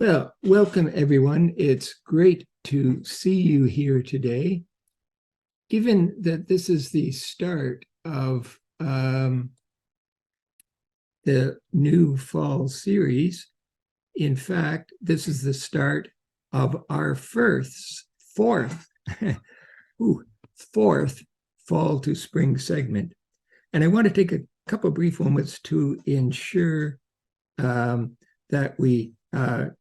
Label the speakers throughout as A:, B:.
A: Well, welcome everyone. It's great to see you here today. Given that this is the start of the new fall series, in fact, this is the start of our fourth fall to spring segment. And I want to take a couple brief moments to ensure that we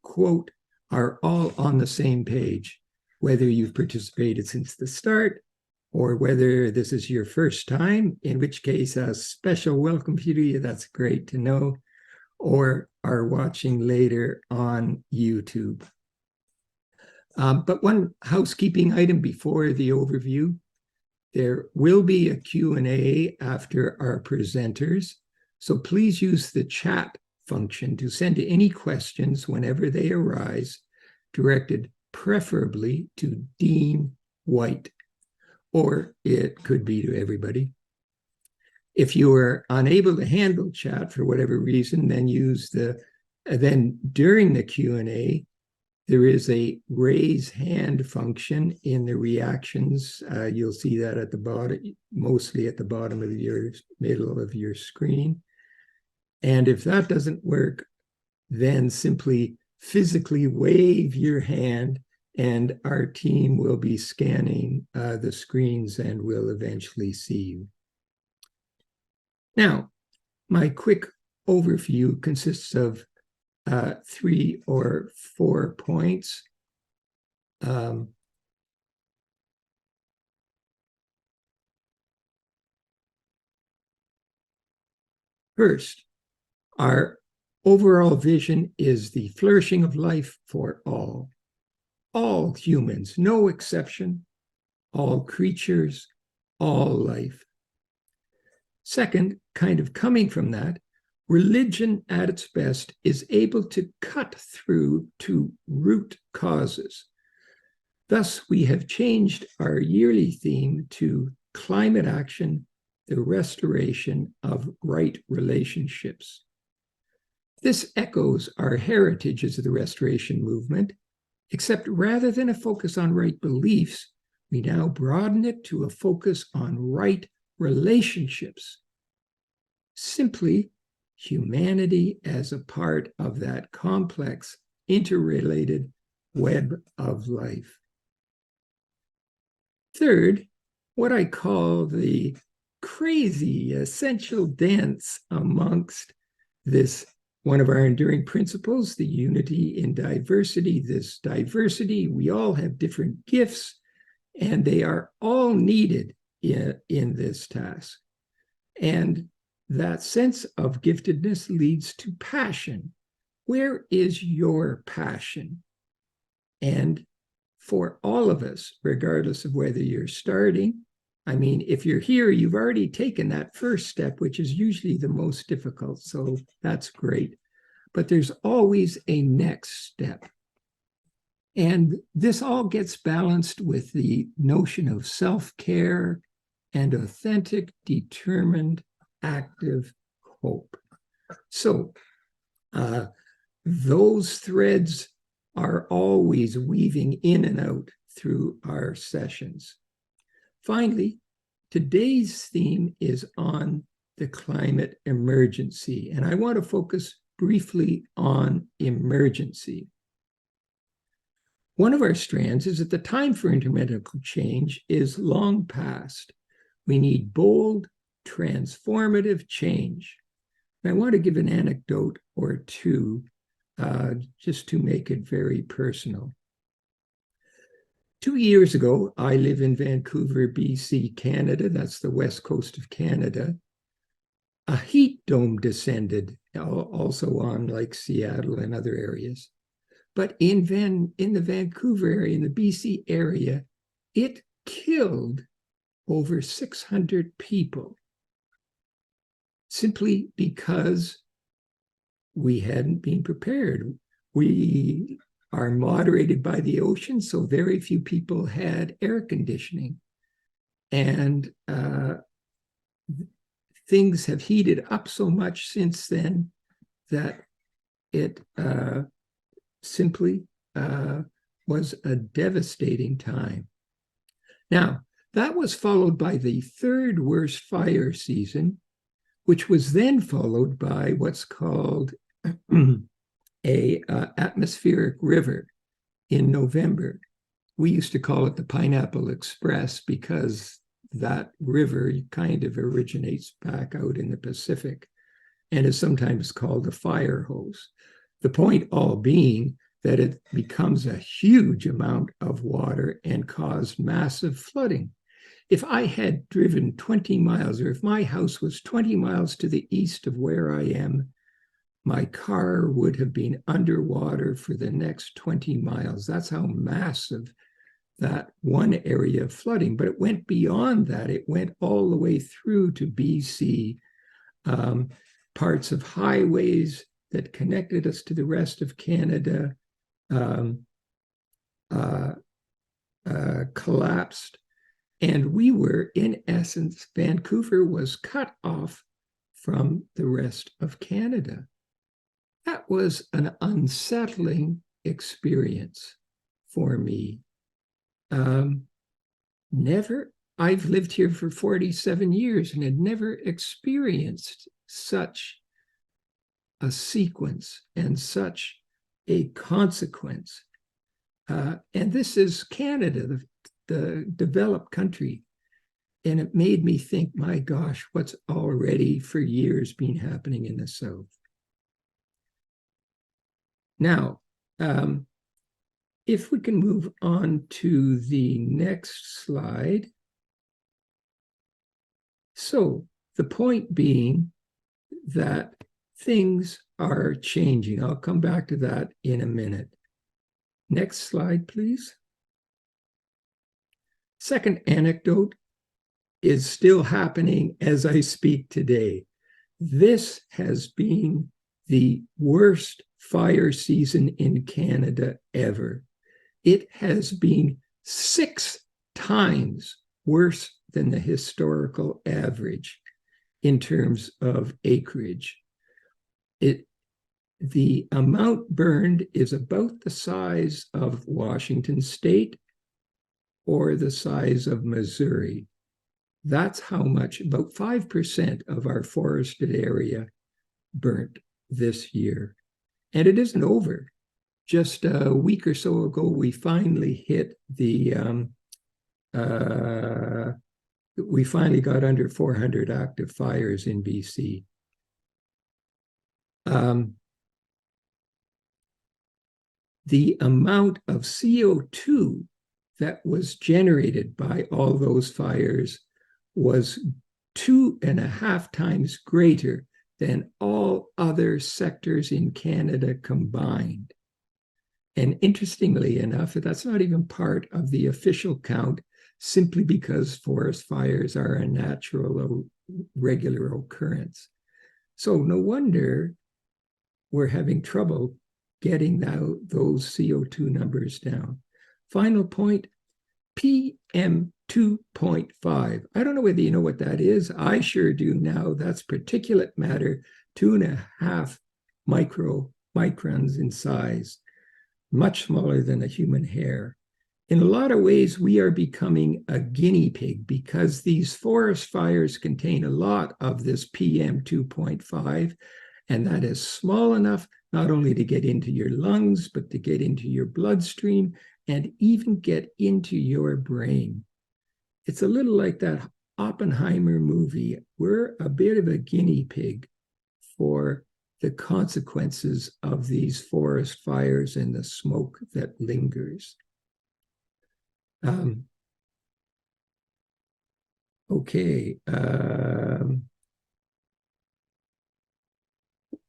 A: quote, are all on the same page, whether you've participated since the start or whether this is your first time, in which case a special welcome to you, that's great to know, or are watching later on YouTube. But one housekeeping item before the overview, there will be a Q&A after our presenters, so please use the chat function to send any questions whenever they arise, directed preferably to Dean White, or it could be to everybody. If you are unable to handle chat for whatever reason, then during the Q&A, there is a raise hand function in the reactions. You'll see that at the bottom, mostly at the bottom of your middle of your screen. And if that doesn't work, then simply physically wave your hand and our team will be scanning the screens and will eventually see you. Now, my quick overview consists of 3 or 4 points. First, our overall vision is the flourishing of life for all humans, no exception, all creatures, all life. Second, kind of coming from that, religion at its best is able to cut through to root causes. Thus, we have changed our yearly theme to climate action, the restoration of right relationships. This echoes our heritage as the restoration movement, except rather than a focus on right beliefs, we now broaden it to a focus on right relationships. Simply, humanity as a part of that complex, interrelated web of life. Third, what I call the crazy essential dance amongst this one of our enduring principles, the unity in diversity. This diversity, we all have different gifts, and they are all needed in this task. And that sense of giftedness leads to passion. Where is your passion? And for all of us, regardless of whether you're starting, I mean, if you're here, you've already taken that first step, which is usually the most difficult, so that's great. But there's always a next step. And this all gets balanced with the notion of self-care and authentic, determined, active hope. So those threads are always weaving in and out through our sessions. Finally, today's theme is on the climate emergency, and I want to focus briefly on emergency. One of our strands is that the time for incremental change is long past. We need bold, transformative change. And I want to give an anecdote or two just to make it very personal. 2 years ago, I live in Vancouver, BC, Canada. That's the west coast of Canada. A heat dome descended, also on like Seattle and other areas. But in the Vancouver area, in the BC area, it killed over 600 people simply because we hadn't been prepared. We are moderated by the ocean, so very few people had air conditioning. And things have heated up so much since then that it simply was a devastating time. Now, that was followed by the third worst fire season, which was then followed by what's called a atmospheric river in November. We used to call it the Pineapple Express because that river kind of originates back out in the Pacific and is sometimes called a fire hose. The point all being that it becomes a huge amount of water and caused massive flooding. If I had driven 20 miles, or if my house was 20 miles to the east of where I am, my car would have been underwater for the next 20 miles. That's how massive that one area of flooding. But it went beyond that. It went all the way through to BC, parts of highways that connected us to the rest of Canada collapsed. And we were, in essence, Vancouver was cut off from the rest of Canada. That was an unsettling experience for me. I've lived here for 47 years and had never experienced such a sequence and such a consequence. And this is Canada, the developed country. And it made me think, my gosh, what's already for years been happening in the South. Now, if we can move on to the next slide. So the point being that things are changing. I'll come back to that in a minute. Next slide, please. Second anecdote is still happening as I speak today. This has been the worst fire season in Canada ever. It has been 6 times worse than the historical average in terms of acreage. The amount burned is about the size of Washington State or the size of Missouri. That's how much, about 5% of our forested area burnt this year. And it isn't over. Just a week or so ago, we finally hit we finally got under 400 active fires in BC. The amount of CO2 that was generated by all those fires was 2.5 times greater than all other sectors in Canada combined. And interestingly enough, that's not even part of the official count, simply because forest fires are a natural, regular occurrence. So no wonder we're having trouble getting those CO2 numbers down. Final point, PM 2.5. I don't know whether you know what that is. I sure do now. That's particulate matter, 2.5 microns in size, much smaller than a human hair. In a lot of ways, we are becoming a guinea pig because these forest fires contain a lot of this PM 2.5, and that is small enough not only to get into your lungs, but to get into your bloodstream and even get into your brain. It's a little like that Oppenheimer movie. We're a bit of a guinea pig for the consequences of these forest fires and the smoke that lingers. Okay.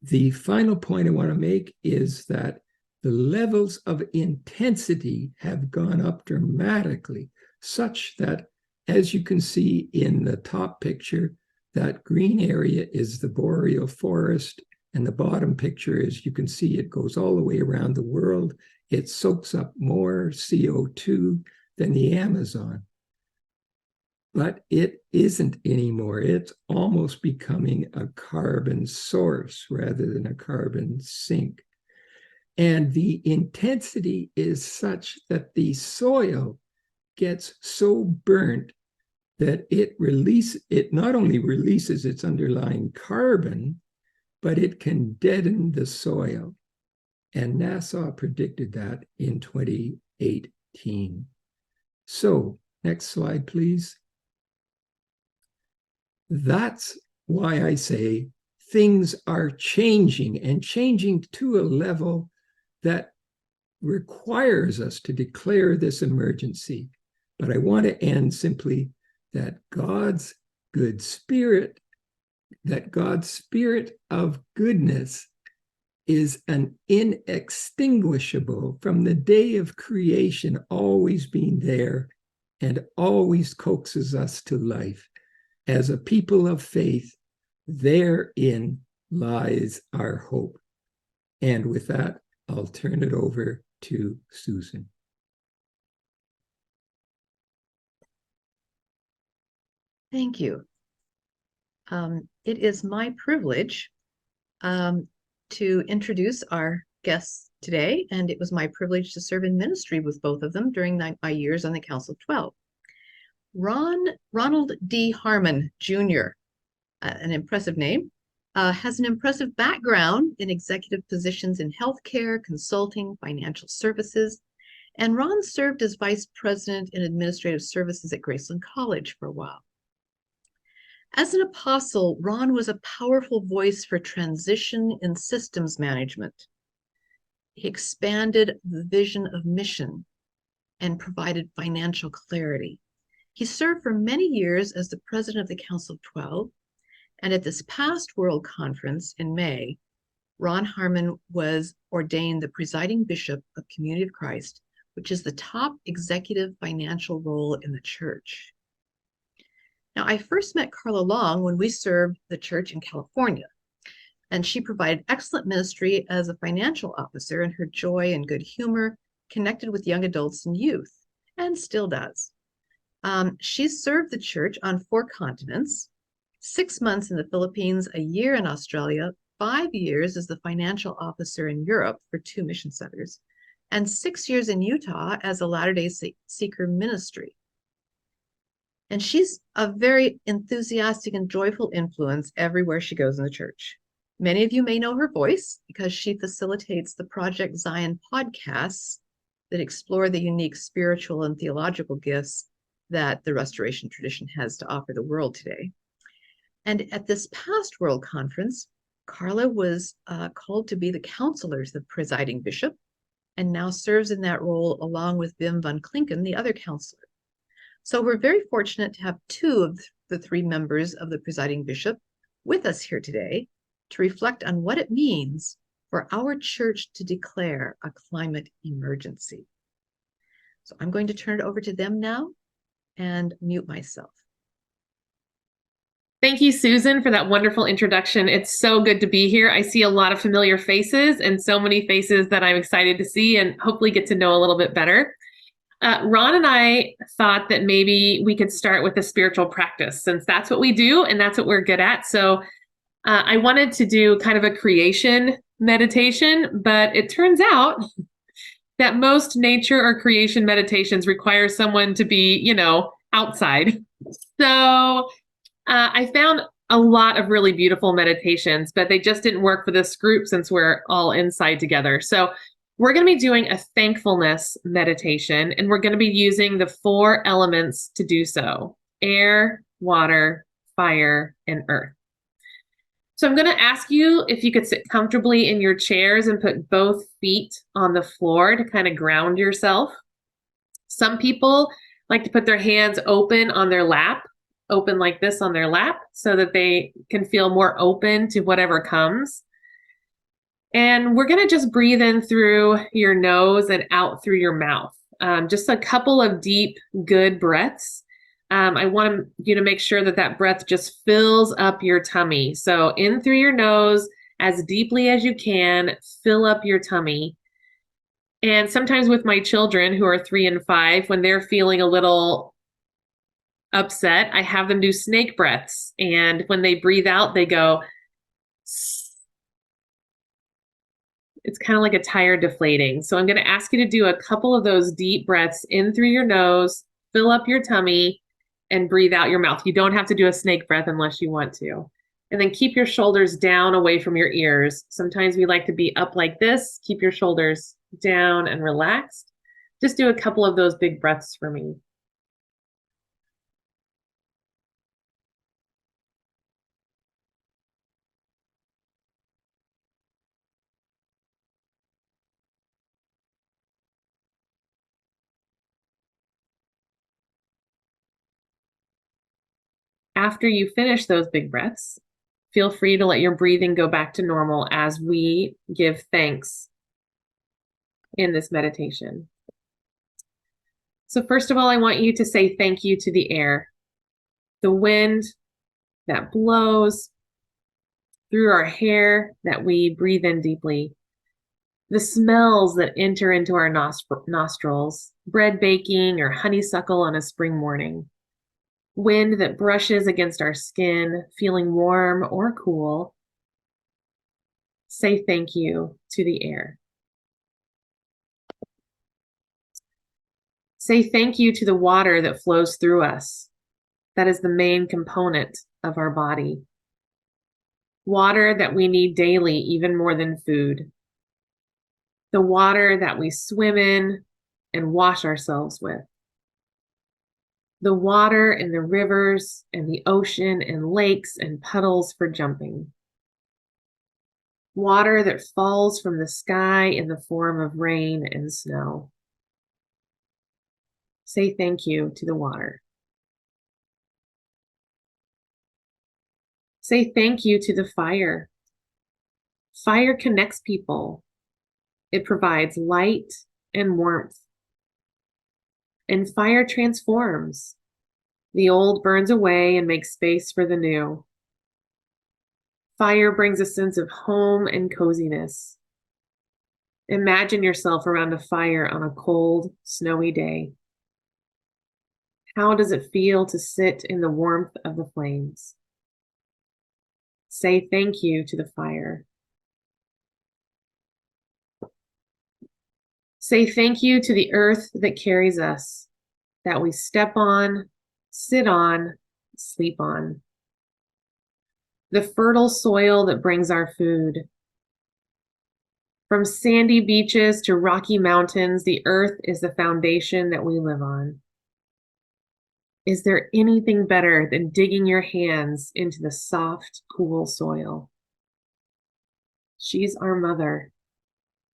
A: The final point I want to make is that the levels of intensity have gone up dramatically, such that, as you can see in the top picture, that green area is the boreal forest, and the bottom picture is, you can see it goes all the way around the world. It soaks up more CO2 than the Amazon. But it isn't anymore. It's almost becoming a carbon source rather than a carbon sink. And the intensity is such that the soil gets so burnt that it not only releases its underlying carbon, but it can deaden the soil. And NASA predicted that in 2018. So, next slide, please. That's why I say things are changing, and changing to a level that requires us to declare this emergency. But I want to end simply that God's spirit of goodness is an inextinguishable, from the day of creation, always being there and always coaxes us to life. As a people of faith, therein lies our hope. And with that, I'll turn it over to Susan.
B: Thank you. It is my privilege to introduce our guests today, and it was my privilege to serve in ministry with both of them during my years on the Council of 12. Ronald D. Harmon, Jr., an impressive name, has an impressive background in executive positions in healthcare, consulting, financial services, and Ron served as vice president in administrative services at Graceland College for a while. As an apostle, Ron was a powerful voice for transition in systems management. He expanded the vision of mission and provided financial clarity. He served for many years as the president of the Council of 12, and at this past World Conference in May, Ron Harmon was ordained the Presiding Bishop of Community of Christ, which is the top executive financial role in the church. Now, I first met Carla Long when we served the church in California, and she provided excellent ministry as a financial officer, and her joy and good humor connected with young adults and youth, and still does. She served the church on 4 continents, 6 months in the Philippines, a year in Australia, 5 years as the financial officer in Europe for 2 mission centers, and 6 years in Utah as a Latter-day Seeker ministry. And she's a very enthusiastic and joyful influence everywhere she goes in the church. Many of you may know her voice because she facilitates the Project Zion podcasts that explore the unique spiritual and theological gifts that the Restoration tradition has to offer the world today. And at this past World Conference, Carla was called to be the counselor to the presiding bishop, and now serves in that role along with Wim van Klinken, the other counselor. So we're very fortunate to have 2 of the 3 members of the presiding bishop with us here today to reflect on what it means for our church to declare a climate emergency. So I'm going to turn it over to them now and mute myself.
C: Thank you, Susan, for that wonderful introduction. It's so good to be here. I see a lot of familiar faces and so many faces that I'm excited to see and hopefully get to know a little bit better. Ron and I thought that maybe we could start with a spiritual practice, since that's what we do and that's what we're good at. So I wanted to do kind of a creation meditation, but it turns out that most nature or creation meditations require someone to be, outside. So I found a lot of really beautiful meditations, but they just didn't work for this group since we're all inside together. So we're going to be doing a thankfulness meditation, and we're going to be using the 4 elements to do so: air, water, fire, and earth. So I'm going to ask you if you could sit comfortably in your chairs and put both feet on the floor to kind of ground yourself. Some people like to put their hands open on their lap, open like this on their lap, so that they can feel more open to whatever comes. And we're going to just breathe in through your nose and out through your mouth. Just a couple of deep, good breaths. I want you to make sure that that breath just fills up your tummy. So in through your nose, as deeply as you can, fill up your tummy. And sometimes with my children who are 3 and 5, when they're feeling a little upset, I have them do snake breaths. And when they breathe out, they go, it's kind of like a tire deflating. So I'm going to ask you to do a couple of those deep breaths in through your nose, fill up your tummy, and breathe out your mouth. You don't have to do a snake breath unless you want to. And then keep your shoulders down away from your ears. Sometimes we like to be up like this. Keep your shoulders down and relaxed. Just do a couple of those big breaths for me. After you finish those big breaths, feel free to let your breathing go back to normal as we give thanks in this meditation. So first of all, I want you to say thank you to the air, the wind that blows through our hair that we breathe in deeply, the smells that enter into our nostrils, bread baking or honeysuckle on a spring morning, wind that brushes against our skin, feeling warm or cool. Say thank you to the air. Say thank you to the water that flows through us. That is the main component of our body. Water that we need daily, even more than food. The water that we swim in and wash ourselves with. The water in the rivers and the ocean and lakes and puddles for jumping. Water that falls from the sky in the form of rain and snow. Say thank you to the water. Say thank you to the fire. Fire connects people. It provides light and warmth. And fire transforms. The old burns away and makes space for the new. Fire brings a sense of home and coziness. Imagine yourself around a fire on a cold, snowy day. How does it feel to sit in the warmth of the flames? Say thank you to the fire. Say thank you to the earth that carries us, that we step on, sit on, sleep on. The fertile soil that brings our food. From sandy beaches to rocky mountains, the earth is the foundation that we live on. Is there anything better than digging your hands into the soft, cool soil? She's our mother,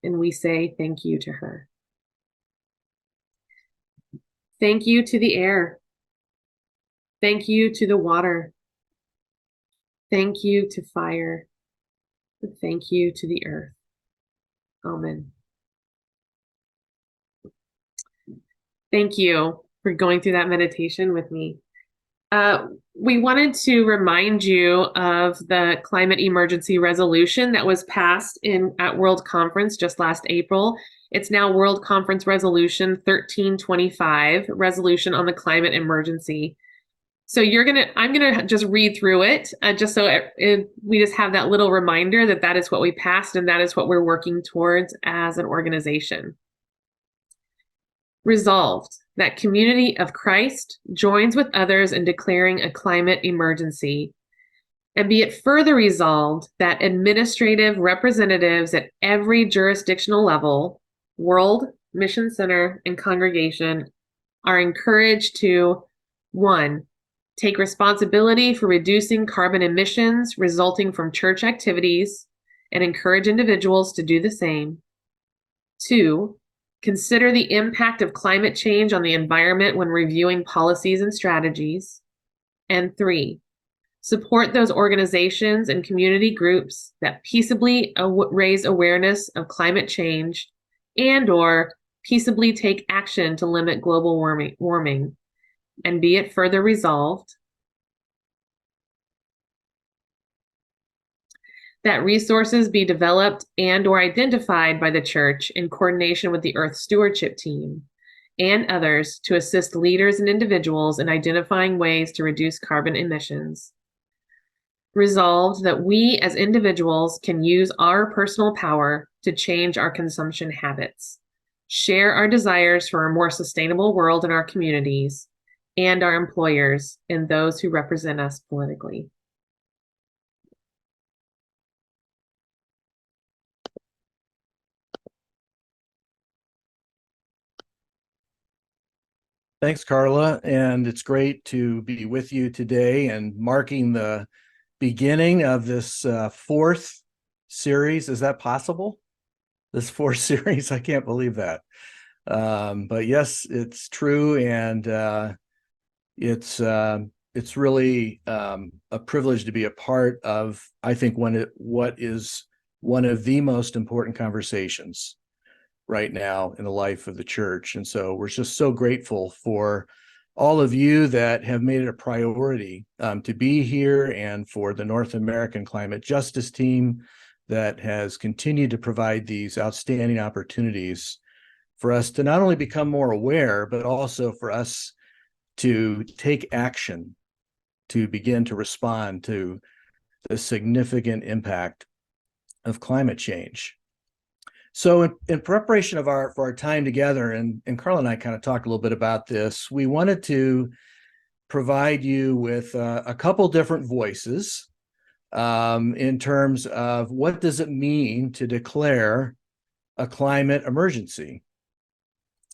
C: and we say thank you to her. Thank you to the air. Thank you to the water. Thank you to fire. Thank you to the earth. Amen. Thank you for going through that meditation with me. We wanted to remind you of the climate emergency resolution that was passed at World Conference just last April. It's now World Conference Resolution 1325, resolution on the climate emergency. So I'm gonna just read through it, just so we just have that little reminder that that is what we passed and that is what we're working towards as an organization. Resolved that community of Christ joins with others in declaring a climate emergency. And be it further resolved that administrative representatives at every jurisdictional level, world, mission center, and congregation are encouraged to, 1, take responsibility for reducing carbon emissions resulting from church activities and encourage individuals to do the same. 2, Consider the impact of climate change on the environment when reviewing policies and strategies. And 3, support those organizations and community groups that peaceably raise awareness of climate change and/or peaceably take action to limit global warming. And be it further resolved that resources be developed and/or identified by the church in coordination with the Earth Stewardship Team and others to assist leaders and individuals in identifying ways to reduce carbon emissions. Resolved that we as individuals can use our personal power to change our consumption habits, share our desires for a more sustainable world in our communities and our employers and those who represent us politically.
D: Thanks, Carla. And it's great to be with you today and marking the beginning of this fourth series. Is that possible? This fourth series? I can't believe that. But yes, it's true. And it's really a privilege to be a part of, I think, what is one of the most important conversations right now in the life of the church. And so we're just so grateful for all of you that have made it a priority to be here, and for the North American Climate Justice Team that has continued to provide these outstanding opportunities for us to not only become more aware, but also for us to take action to begin to respond to the significant impact of climate change. So in preparation for our time together, and Carla and I kind of talked a little bit about this, we wanted to provide you with a couple different voices in terms of what does it mean to declare a climate emergency.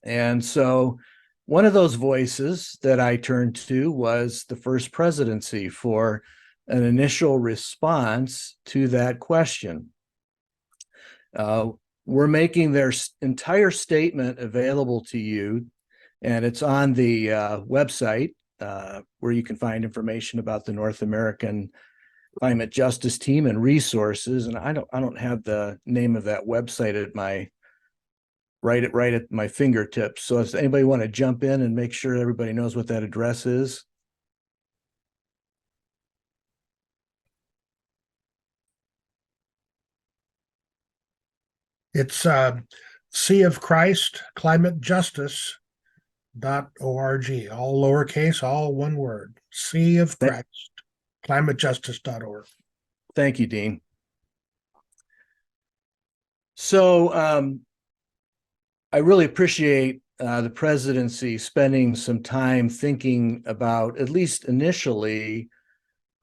D: And so one of those voices that I turned to was the First Presidency for an initial response to that question. We're making their entire statement available to you, and it's on the website where you can find information about the North American Climate Justice Team and resources. And I don't have the name of that website at my right at my fingertips. So does anybody want to jump in and make sure everybody knows what that address is?
E: It's Sea of Christ Climate Justice .org, all lowercase, all one word. Sea of Christ climatejustice.org.
D: Thank you, Dean. So I really appreciate the presidency spending some time thinking about, at least initially,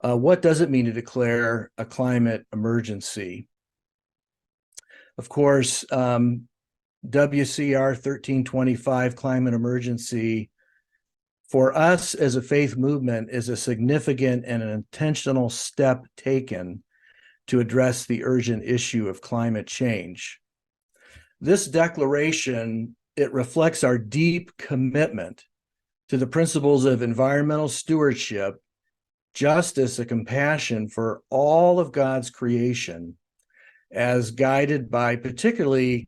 D: what does it mean to declare a climate emergency? Of course, WCR 1325 climate emergency for us as a faith movement is a significant and an intentional step taken to address the urgent issue of climate change. This declaration, it reflects our deep commitment to the principles of environmental stewardship, justice, and compassion for all of God's creation, as guided by particularly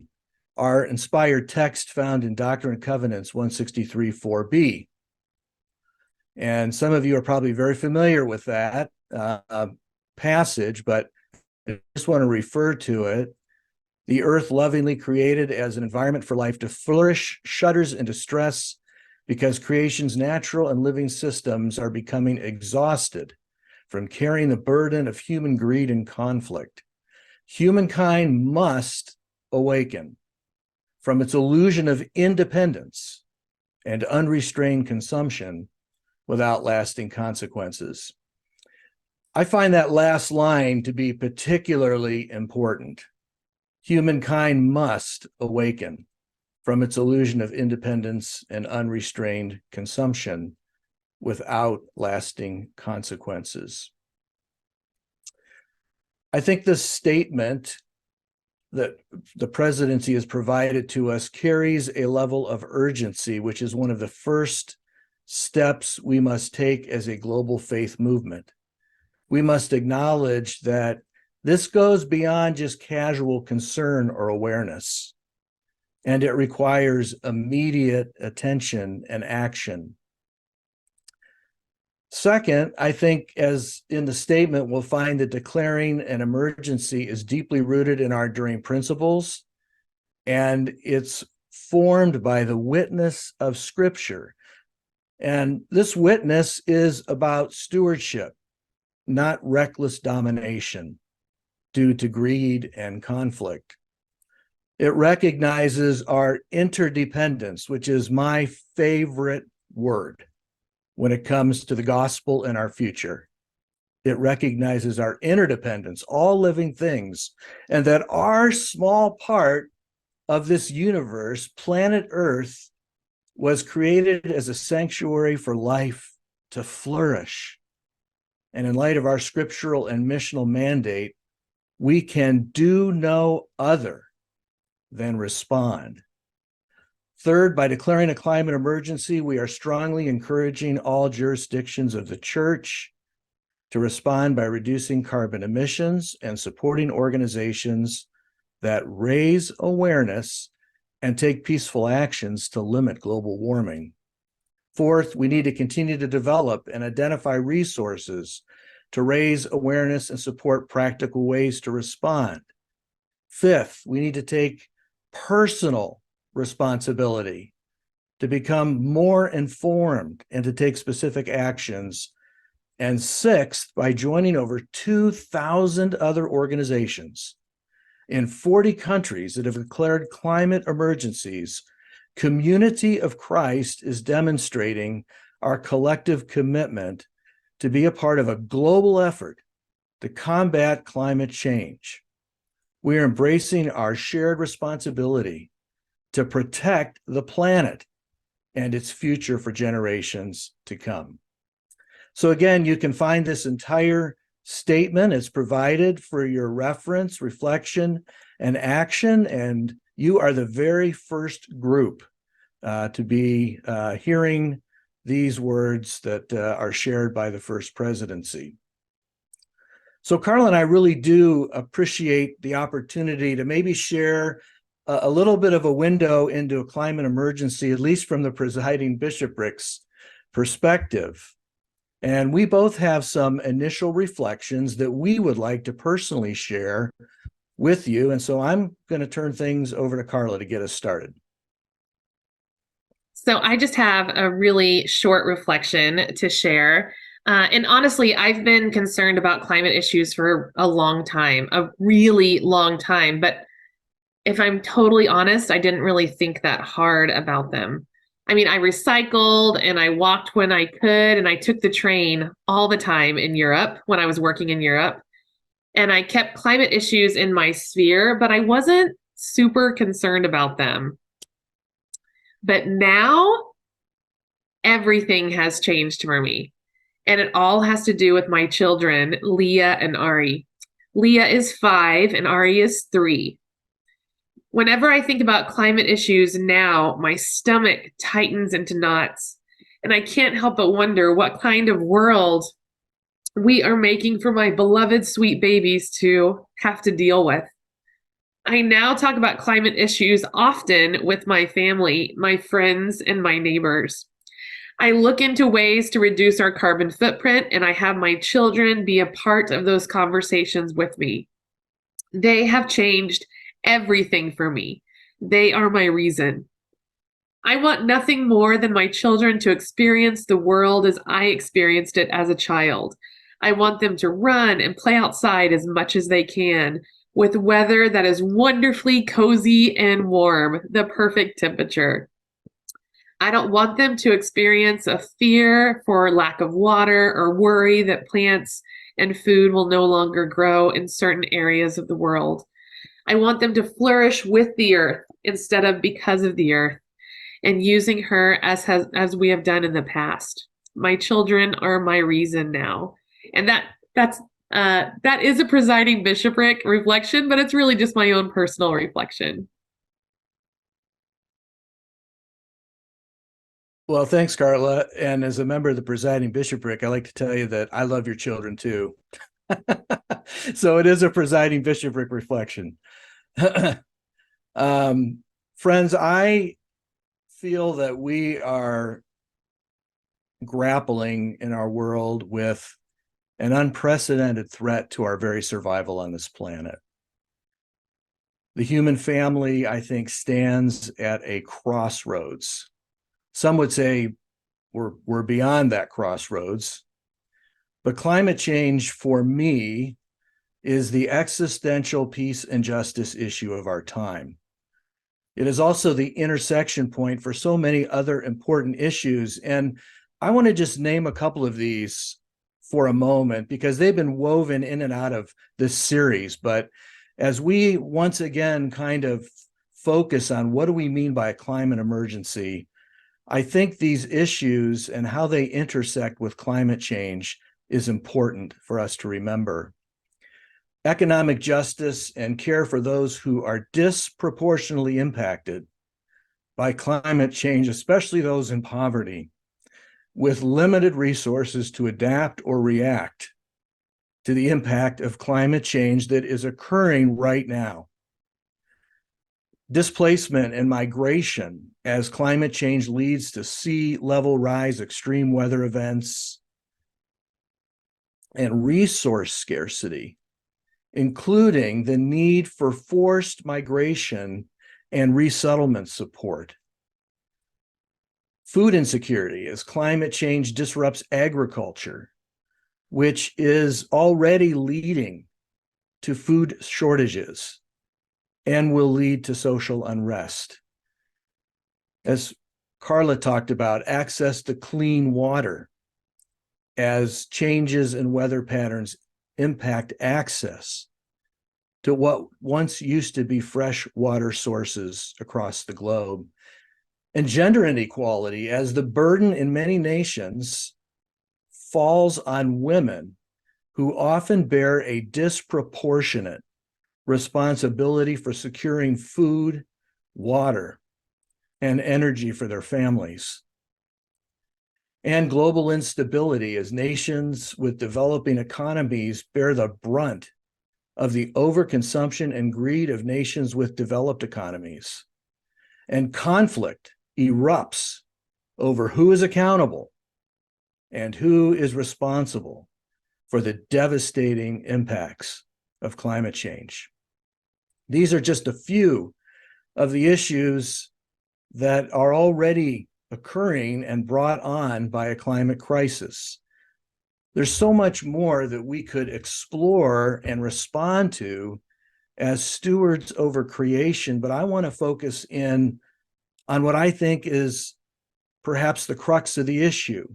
D: our inspired text found in Doctrine and Covenants 163:4b. And some of you are probably very familiar with that passage, but I just want to refer to it. The earth lovingly created as an environment for life to flourish shudders into stress because creation's natural and living systems are becoming exhausted from carrying the burden of human greed and conflict. Humankind must awaken from its illusion of independence and unrestrained consumption without lasting consequences. I find that last line to be particularly important. Humankind must awaken from its illusion of independence and unrestrained consumption without lasting consequences. I think this statement that the presidency has provided to us carries a level of urgency, which is one of the first steps we must take as a global faith movement. We must acknowledge that this goes beyond just casual concern or awareness, and it requires immediate attention and action. Second, I think, as in the statement, we'll find that declaring an emergency is deeply rooted in our enduring principles, and it's formed by the witness of Scripture. And this witness is about stewardship, not reckless domination due to greed and conflict. It recognizes our interdependence, which is my favorite word when it comes to the gospel and our future. It recognizes our interdependence, all living things, and that our small part of this universe, planet Earth, was created as a sanctuary for life to flourish. And in light of our scriptural and missional mandate, we can do no other than respond. Third, by declaring a climate emergency, we are strongly encouraging all jurisdictions of the church to respond by reducing carbon emissions and supporting organizations that raise awareness and take peaceful actions to limit global warming. Fourth, we need to continue to develop and identify resources to raise awareness and support practical ways to respond. Fifth, we need to take personal responsibility to become more informed and to take specific actions. And sixth, by joining over 2,000 other organizations in 40 countries that have declared climate emergencies, Community of Christ is demonstrating our collective commitment to be a part of a global effort to combat climate change. We are embracing our shared responsibility to protect the planet and its future for generations to come. So again, you can find this entire statement. It's provided for your reference, reflection, and action, and you are the very first group to be hearing these words that are shared by the First Presidency. So Carla and I really do appreciate the opportunity to maybe share a little bit of a window into a climate emergency, at least from the presiding bishopric's perspective. And we both have some initial reflections that we would like to personally share with you. And so I'm going to turn things over to Carla to get us started.
C: So I just have a really short reflection to share. And honestly, I've been concerned about climate issues for a long time, a really long time. But if I'm totally honest, I didn't really think that hard about them. I mean, I recycled and I walked when I could, and I took the train all the time in Europe when I was working in Europe. And I kept climate issues in my sphere, but I wasn't super concerned about them. But now everything has changed for me. And it all has to do with my children, Leah and Ari. Leah is 5 and Ari is 3. Whenever I think about climate issues now, my stomach tightens into knots. And I can't help but wonder what kind of world we are making for my beloved sweet babies to have to deal with. I now talk about climate issues often with my family, my friends, and my neighbors. I look into ways to reduce our carbon footprint, and I have my children be a part of those conversations with me. They have changed everything for me. They are my reason. I want nothing more than my children to experience the world as I experienced it as a child. I want them to run and play outside as much as they can, with weather that is wonderfully cozy and warm, the perfect temperature. I don't want them to experience a fear for lack of water or worry that plants and food will no longer grow in certain areas of the world. I want them to flourish with the earth instead of because of the earth, and using her as we have done in the past. My children are my reason now. And that's That is a presiding bishopric reflection, but it's really just my own personal reflection.
D: Well, thanks, Carla. And as a member of the presiding bishopric, I like to tell you that I love your children too. So it is a presiding bishopric reflection. Friends, I feel that we are grappling in our world with an unprecedented threat to our very survival on this planet. The human family, I think, stands at a crossroads. Some would say we're beyond that crossroads, but climate change for me is the existential peace and justice issue of our time. It is also the intersection point for so many other important issues. And I want to just name a couple of these for a moment because they've been woven in and out of this series. But as we once again kind of focus on what do we mean by a climate emergency, I think these issues and how they intersect with climate change is important for us to remember. Economic justice and care for those who are disproportionately impacted by climate change, especially those in poverty, with limited resources to adapt or react to the impact of climate change that is occurring right now. Displacement and migration as climate change leads to sea level rise, extreme weather events, and resource scarcity, including the need for forced migration and resettlement support. Food insecurity as climate change disrupts agriculture, which is already leading to food shortages and will lead to social unrest. As Carla talked about, access to clean water as changes in weather patterns impact access to what once used to be fresh water sources across the globe. And gender inequality as the burden in many nations falls on women who often bear a disproportionate responsibility for securing food, water, and energy for their families. And global instability as nations with developing economies bear the brunt of the overconsumption and greed of nations with developed economies. And conflict erupts over who is accountable and who is responsible for the devastating impacts of climate change. These are just a few of the issues that are already occurring and brought on by a climate crisis. There's so much more that we could explore and respond to as stewards over creation, but I want to focus in on what I think is perhaps the crux of the issue,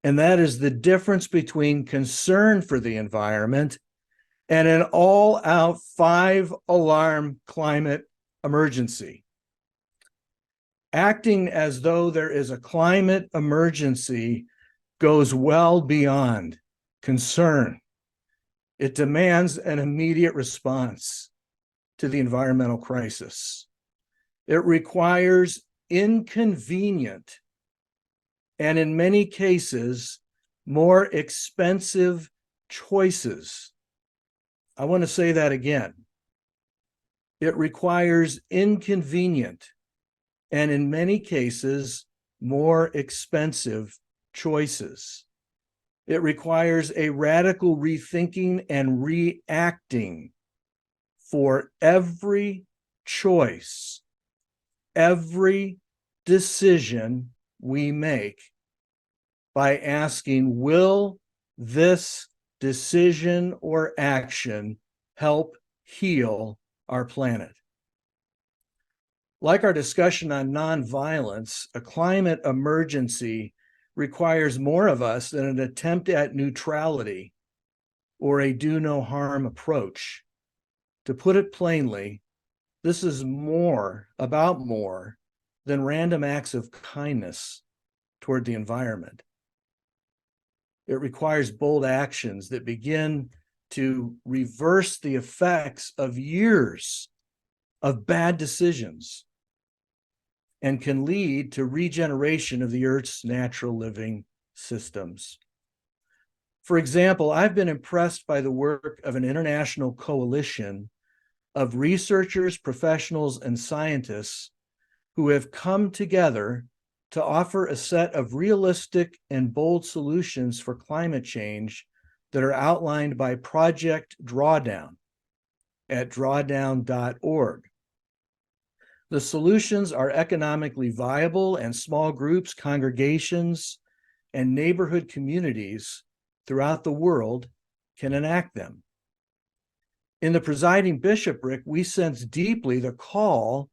D: and that is the difference between concern for the environment and an all-out 5-alarm climate emergency. Acting as though there is a climate emergency goes well beyond concern. It demands an immediate response to the environmental crisis. It requires inconvenient and in many cases, more expensive choices. I want to say that again. It requires inconvenient and in many cases, more expensive choices. It requires a radical rethinking and reacting for every choice, every decision we make by asking, will this decision or action help heal our planet? Like our discussion on nonviolence, a climate emergency requires more of us than an attempt at neutrality or a do no harm approach. To put it plainly, this is more than random acts of kindness toward the environment. It requires bold actions that begin to reverse the effects of years of bad decisions and can lead to regeneration of the Earth's natural living systems. For example, I've been impressed by the work of an international coalition of researchers, professionals, and scientists who have come together to offer a set of realistic and bold solutions for climate change that are outlined by Project Drawdown at drawdown.org. The solutions are economically viable, and small groups, congregations, and neighborhood communities throughout the world can enact them. In the Presiding Bishopric, we sense deeply the call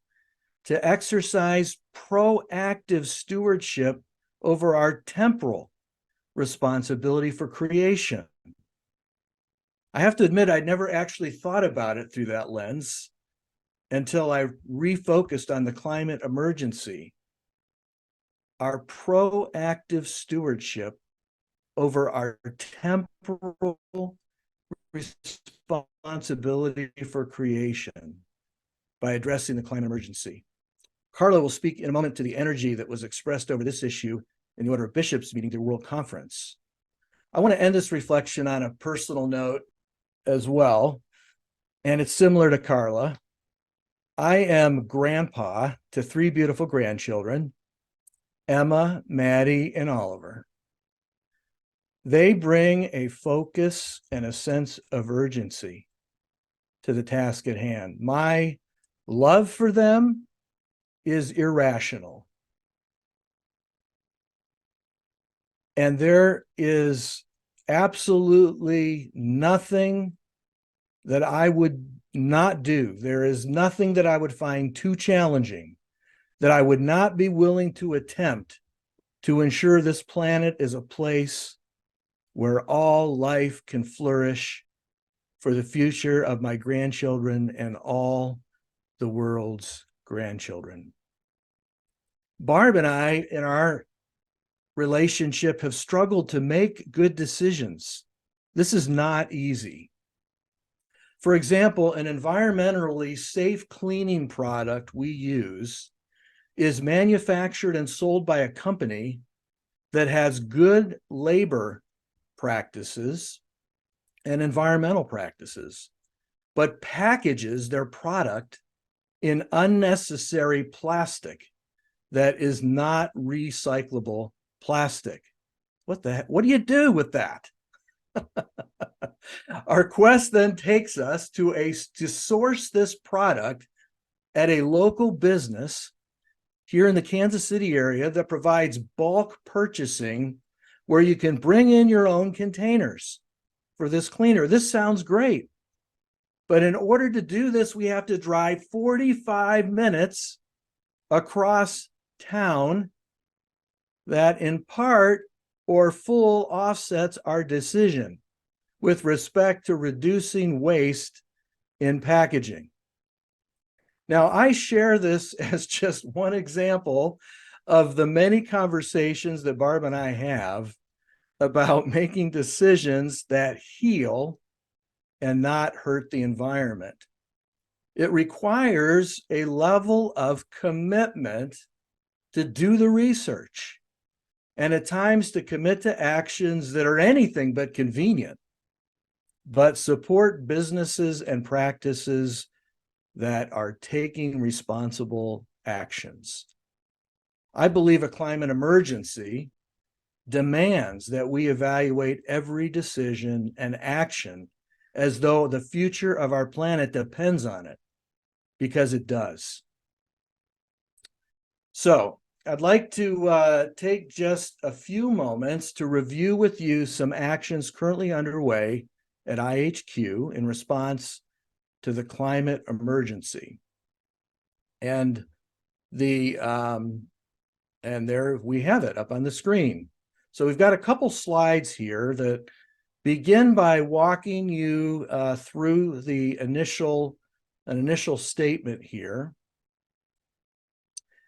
D: to exercise proactive stewardship over our temporal responsibility for creation. I have to admit, I'd never actually thought about it through that lens until I refocused on the climate emergency. Our proactive stewardship over our temporal responsibility for creation by addressing the climate emergency. Carla will speak in a moment to the energy that was expressed over this issue in the Order of Bishops meeting, their World Conference. I want to end this reflection on a personal note as well, and it's similar to Carla. I am grandpa to 3 beautiful grandchildren, Emma, Maddie, and Oliver. They bring a focus and a sense of urgency to the task at hand. My love for them is irrational. And there is absolutely nothing that I would not do. There is nothing that I would find too challenging that I would not be willing to attempt to ensure this planet is a place where all life can flourish for the future of my grandchildren and all the world's grandchildren. Barb and I, in our relationship, have struggled to make good decisions. This is not easy. For example, an environmentally safe cleaning product we use is manufactured and sold by a company that has good labor practices and environmental practices, but packages their product in unnecessary plastic that is not recyclable plastic. What the heck? What do you do with that? Our quest then takes us to source this product at a local business here in the Kansas City area that provides bulk purchasing where you can bring in your own containers for this cleaner. This sounds great. But in order to do this, we have to drive 45 minutes across town. That in part or full offsets our decision with respect to reducing waste in packaging. Now, I share this as just one example of the many conversations that Barb and I have about making decisions that heal and not hurt the environment. It requires a level of commitment to do the research, and at times to commit to actions that are anything but convenient, but support businesses and practices that are taking responsible actions. I believe a climate emergency demands that we evaluate every decision and action as though the future of our planet depends on it, because it does. So I'd like to take just a few moments to review with you some actions currently underway at IHQ in response to the climate emergency. And there we have it up on the screen. So we've got a couple slides here that begin by walking you through an initial statement here.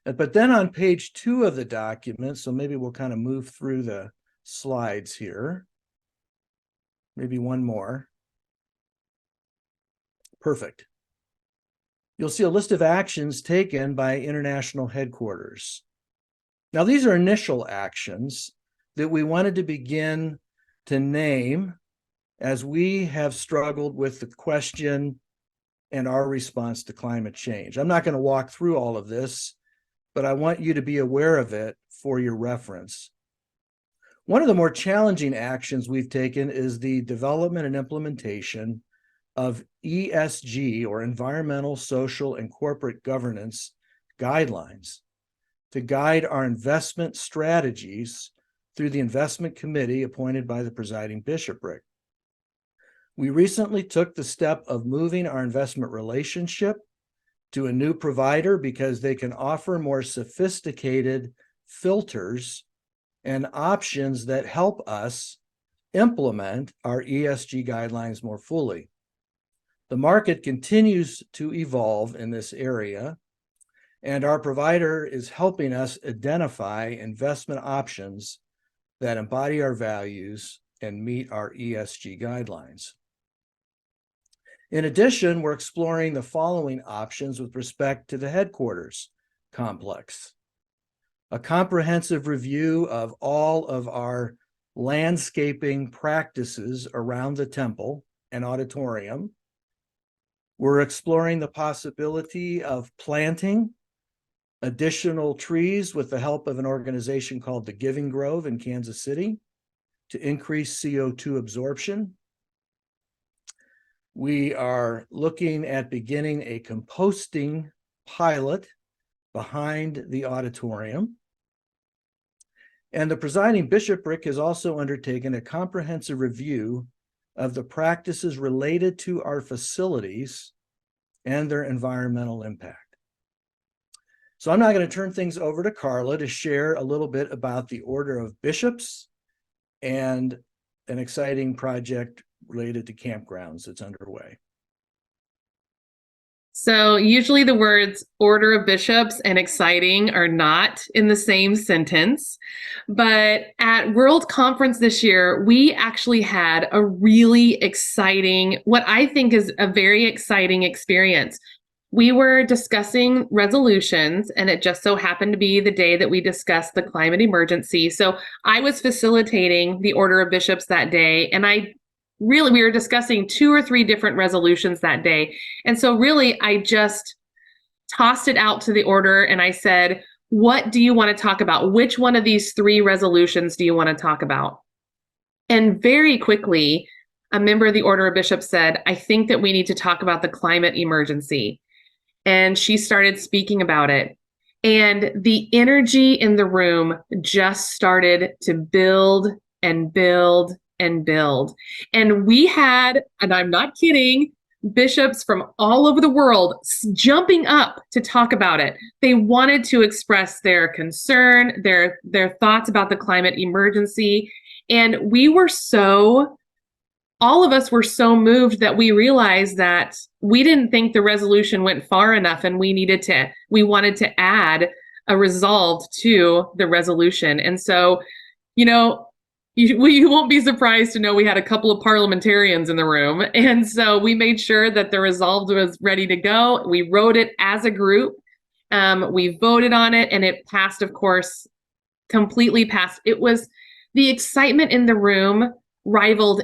D: But then on page 2 of the document, so maybe we'll kind of move through the slides here. Maybe one more. Perfect. You'll see a list of actions taken by international headquarters. Now, these are initial actions that we wanted to begin to name as we have struggled with the question and our response to climate change. I'm not going to walk through all of this, but I want you to be aware of it for your reference. One of the more challenging actions we've taken is the development and implementation of ESG, or environmental, social, and corporate governance guidelines, to guide our investment strategies through the investment committee appointed by the presiding bishopric. We recently took the step of moving our investment relationship to a new provider because they can offer more sophisticated filters and options that help us implement our ESG guidelines more fully. The market continues to evolve in this area, and our provider is helping us identify investment options that embody our values and meet our ESG guidelines. In addition, we're exploring the following options with respect to the headquarters complex: a comprehensive review of all of our landscaping practices around the temple and auditorium. We're exploring the possibility of planting additional trees with the help of an organization called the Giving Grove in Kansas City to increase CO2 absorption. We are looking at beginning a composting pilot behind the auditorium. And the presiding bishopric has also undertaken a comprehensive review of the practices related to our facilities and their environmental impact. So I'm now going to turn things over to Carla to share a little bit about the Order of Bishops and an exciting project related to campgrounds that's underway.
C: So usually the words Order of Bishops and exciting are not in the same sentence, but at World Conference this year, we actually had a really exciting, what I think is a very exciting experience. We were discussing resolutions, and it just so happened to be the day that we discussed the climate emergency. So I was facilitating the Order of Bishops that day, and we were discussing 2 or 3 different resolutions that day. And so really, I just tossed it out to the order and I said, what do you want to talk about? Which one of these 3 resolutions do you want to talk about? And very quickly, a member of the Order of Bishops said, I think that we need to talk about the climate emergency. And she started speaking about it. And the energy in the room just started to build and build and build. And we had, and I'm not kidding, bishops from all over the world jumping up to talk about it. They wanted to express their concern, their thoughts about the climate emergency. And all of us were so moved that we realized that we didn't think the resolution went far enough, and we wanted to add a resolve to the resolution. And so, you won't be surprised to know we had a couple of parliamentarians in the room. And so we made sure that the resolve was ready to go. We wrote it as a group. We voted on it, and it passed, of course, completely passed. It was, the excitement in the room rivaled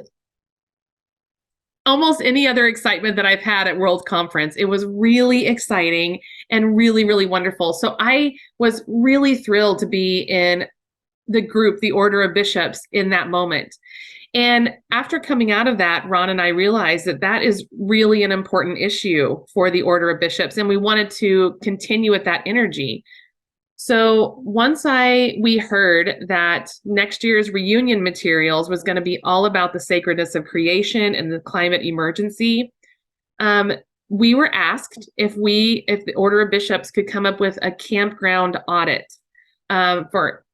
C: almost any other excitement that I've had at World Conference. It was really exciting and really, really wonderful. So I was really thrilled to be in the group, the Order of Bishops, in that moment. And after coming out of that, Ron and I realized that that is really an important issue for the Order of Bishops, and we wanted to continue with that energy. So once we heard that next year's reunion materials was going to be all about the sacredness of creation and the climate emergency, we were asked if the Order of Bishops could come up with a campground audit for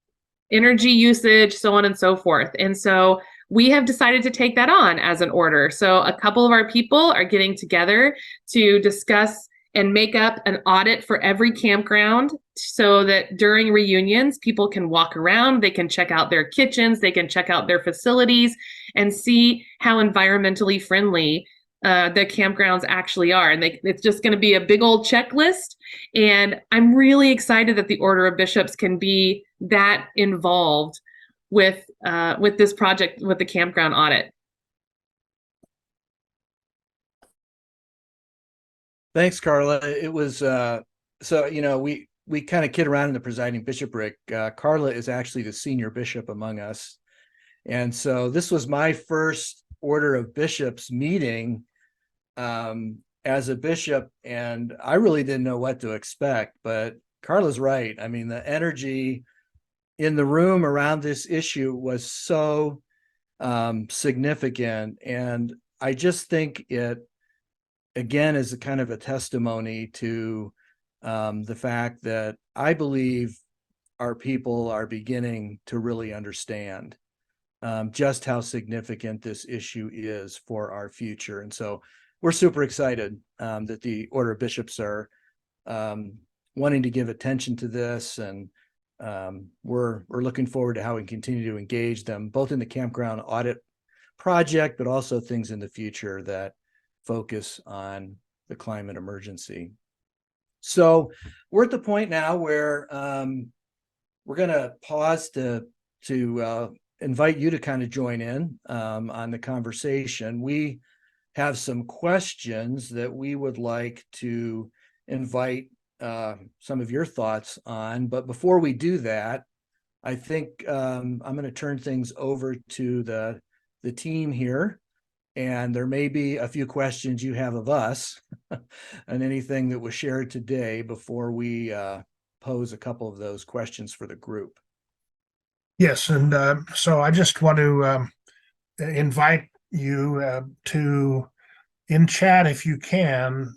C: energy usage, so on and so forth. And so we have decided to take that on as an order. So a couple of our people are getting together to discuss and make up an audit for every campground so that during reunions, people can walk around, they can check out their kitchens, they can check out their facilities and see how environmentally friendly the campgrounds actually are. And it's just going to be a big old checklist. And I'm really excited that the Order of Bishops can be that involved with this project, with the campground audit.
D: Thanks, Carla. It was so we kind of kid around in the presiding bishopric. Carla is actually the senior bishop among us, and so this was my first Order of Bishops meeting as a bishop, and I really didn't know what to expect. But Carla's right. I mean, the energy in the room around this issue was so significant, and I just think it again is a kind of a testimony to the fact that I believe our people are beginning to really understand just how significant this issue is for our future. And so we're super excited that the Order of Bishops are wanting to give attention to this, and we're looking forward to how we can continue to engage them both in the campground audit project, but also things in the future that focus on the climate emergency. So we're at the point now where we're going to pause to invite you to kind of join in on the conversation. We have some questions that we would like to invite some of your thoughts on. But before we do that, I think I'm going to turn things over to the team here. And there may be a few questions you have of us and anything that was shared today before we pose a couple of those questions for the group.
E: Yes, and so I just want to invite you to, in chat, if you can,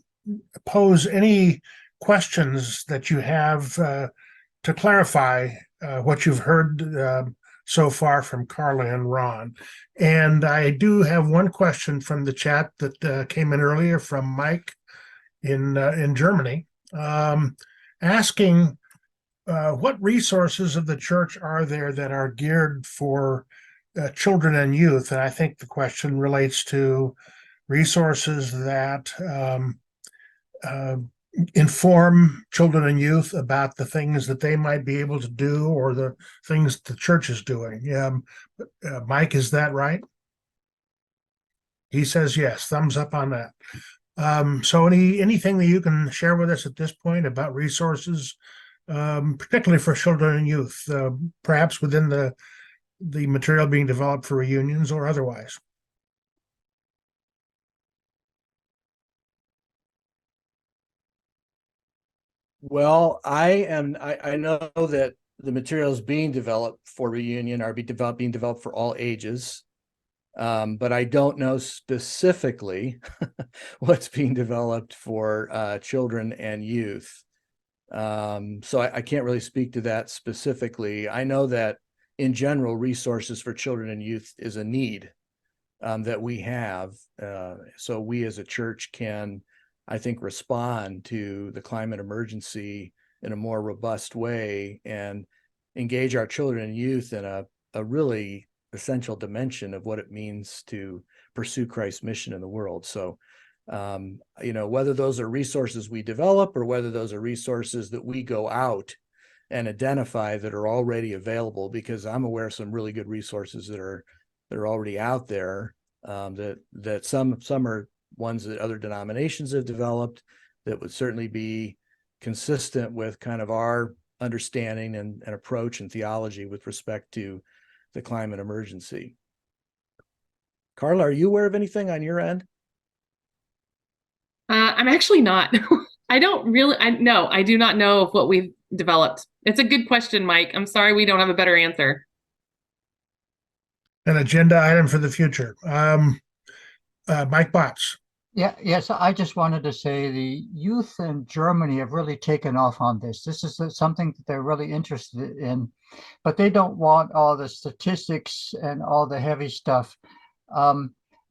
E: pose any questions that you have to clarify what you've heard so far from Carla and Ron. And I do have one question from the chat that came in earlier from Mike in Germany, asking what resources of the church are there that are geared for children and youth? And I think the question relates to resources that inform children and youth about the things that they might be able to do or the things the church is doing. Mike, is that right? He says yes. Thumbs up on that. So anything that you can share with us at this point about resources, particularly for children and youth, perhaps within the material being developed for reunions or otherwise?
D: Well, I know that the materials being developed for reunion are being developed for all ages, but I don't know specifically what's being developed for children and youth. So I can't really speak to that specifically. I know that in general, resources for children and youth is a need that we have. So we as a church can, I think, respond to the climate emergency in a more robust way and engage our children and youth in a really essential dimension of what it means to pursue Christ's mission in the world. So, whether those are resources we develop or whether those are resources that we go out and identify that are already available, because I'm aware of some really good resources that are already out there, that some are ones that other denominations have developed that would certainly be consistent with kind of our understanding and approach and theology with respect to the climate emergency. Carla, are you aware of anything on your end?
C: I'm actually not. I do not know of what we've developed. It's a good question, Mike. I'm sorry we don't have a better answer.
E: An agenda item for the future. Mike Botts.
F: Yes, I just wanted to say the youth in Germany have really taken off on this. This is something that they're really interested in, but they don't want all the statistics and all the heavy stuff.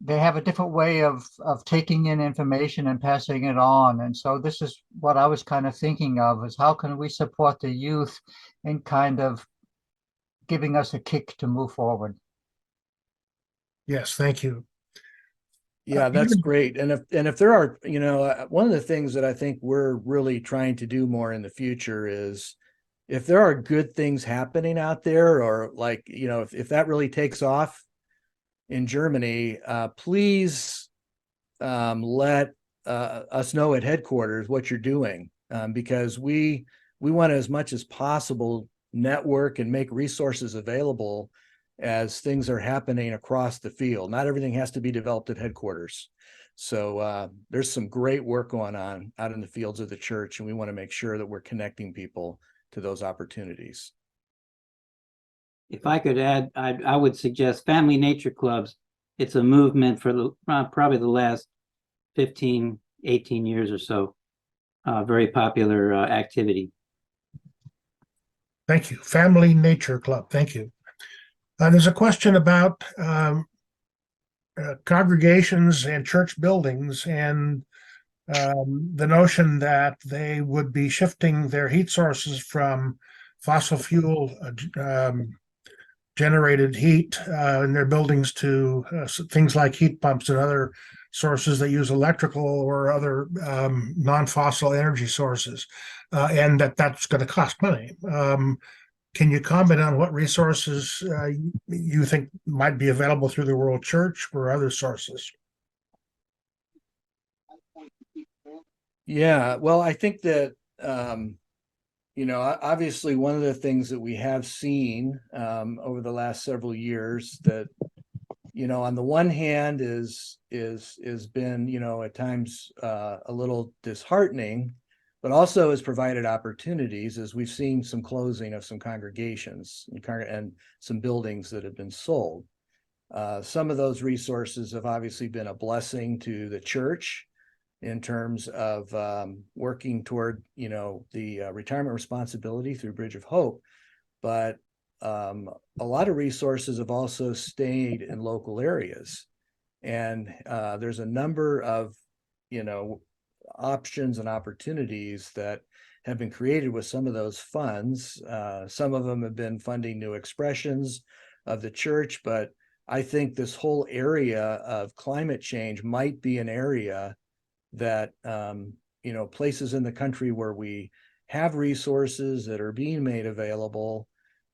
F: They have a different way of taking in information and passing it on. And so this is what I was kind of thinking of, is how can we support the youth in kind of giving us a kick to move forward?
E: Yes, thank you.
D: Yeah, that's great. And if there are, one of the things that I think we're really trying to do more in the future is if there are good things happening out there, or like, if that really takes off in Germany, please let us know at headquarters what you're doing, because we want to, as much as possible, network and make resources available as things are happening across the field. Not everything has to be developed at headquarters. So there's some great work going on out in the fields of the church, and we want to make sure that we're connecting people to those opportunities.
G: If I could add, I would suggest family nature clubs. It's a movement for probably the last 15, 18 years or so. Very popular activity.
E: Thank you. Family Nature Club. Thank you. There's a question about congregations and church buildings, and the notion that they would be shifting their heat sources from fossil fuel generated heat in their buildings to things like heat pumps and other sources that use electrical or other non-fossil energy sources, and that's going to cost money. Can you comment on what resources you think might be available through the World Church or other sources?
D: Yeah, well, I think that, obviously one of the things that we have seen over the last several years that, on the one hand is been, at times a little disheartening, but also has provided opportunities, as we've seen some closing of some congregations and some buildings that have been sold. Some of those resources have obviously been a blessing to the church in terms of working toward, the retirement responsibility through Bridge of Hope. But a lot of resources have also stayed in local areas. And there's a number of, options and opportunities that have been created with some of those funds. Some of them have been funding new expressions of the church, but I think this whole area of climate change might be an area that, places in the country where we have resources that are being made available,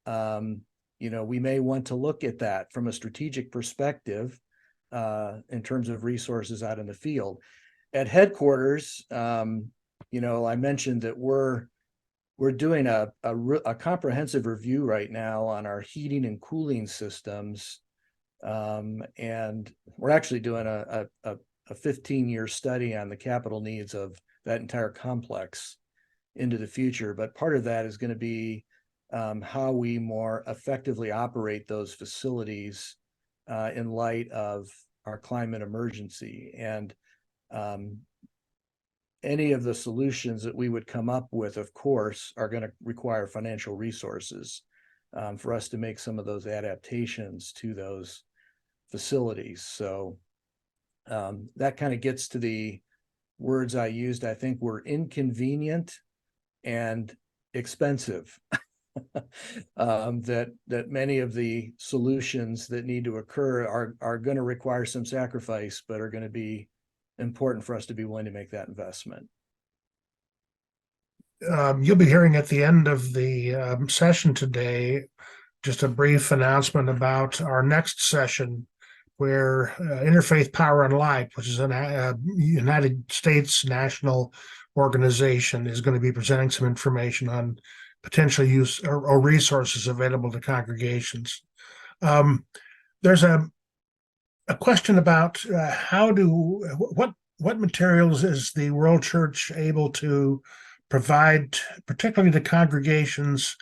D: we may want to look at that from a strategic perspective in terms of resources out in the field. At headquarters, I mentioned that we're doing a comprehensive review right now on our heating and cooling systems, and we're actually doing a 15-year study on the capital needs of that entire complex into the future. But part of that is going to be how we more effectively operate those facilities in light of our climate emergency. And any of the solutions that we would come up with, of course, are going to require financial resources for us to make some of those adaptations to those facilities. So that kind of gets to the words I used. I think we're inconvenient and expensive. that many of the solutions that need to occur are going to require some sacrifice, but are going to be important for us to be willing to make that investment.
E: You'll be hearing at the end of the session today just a brief announcement about our next session, where Interfaith Power and Light, which is a United States national organization, is going to be presenting some information on potential use or resources available to congregations. There's a question about what materials is the World Church able to provide, particularly to congregations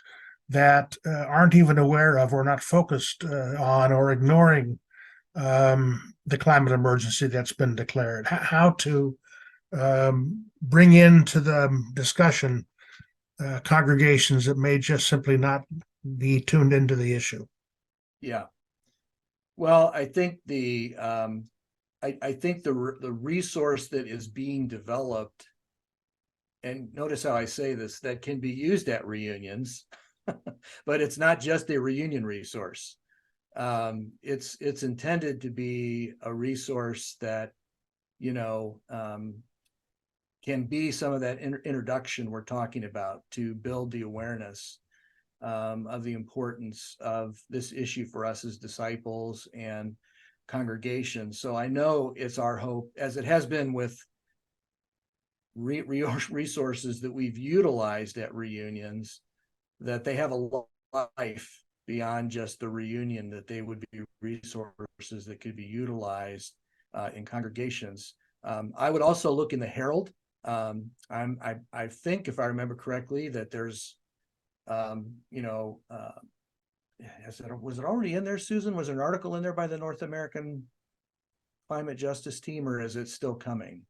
E: that aren't even aware of or not focused on or ignoring the climate emergency that's been declared. How to bring into the discussion congregations that may just simply not be tuned into the issue.
D: Yeah. Well, I think the resource that is being developed, and notice how I say this, that can be used at reunions, but it's not just a reunion resource. It's intended to be a resource that can be some of that introduction we're talking about to build the awareness of the importance of this issue for us as disciples and congregations. So I know it's our hope, as it has been with resources that we've utilized at reunions, that they have a life beyond just the reunion, that they would be resources that could be utilized in congregations. I would also look in the Herald. I think, if I remember correctly, that there's, was it already in there, Susan? Was there an article in there by the North American Climate Justice Team, or is it still coming?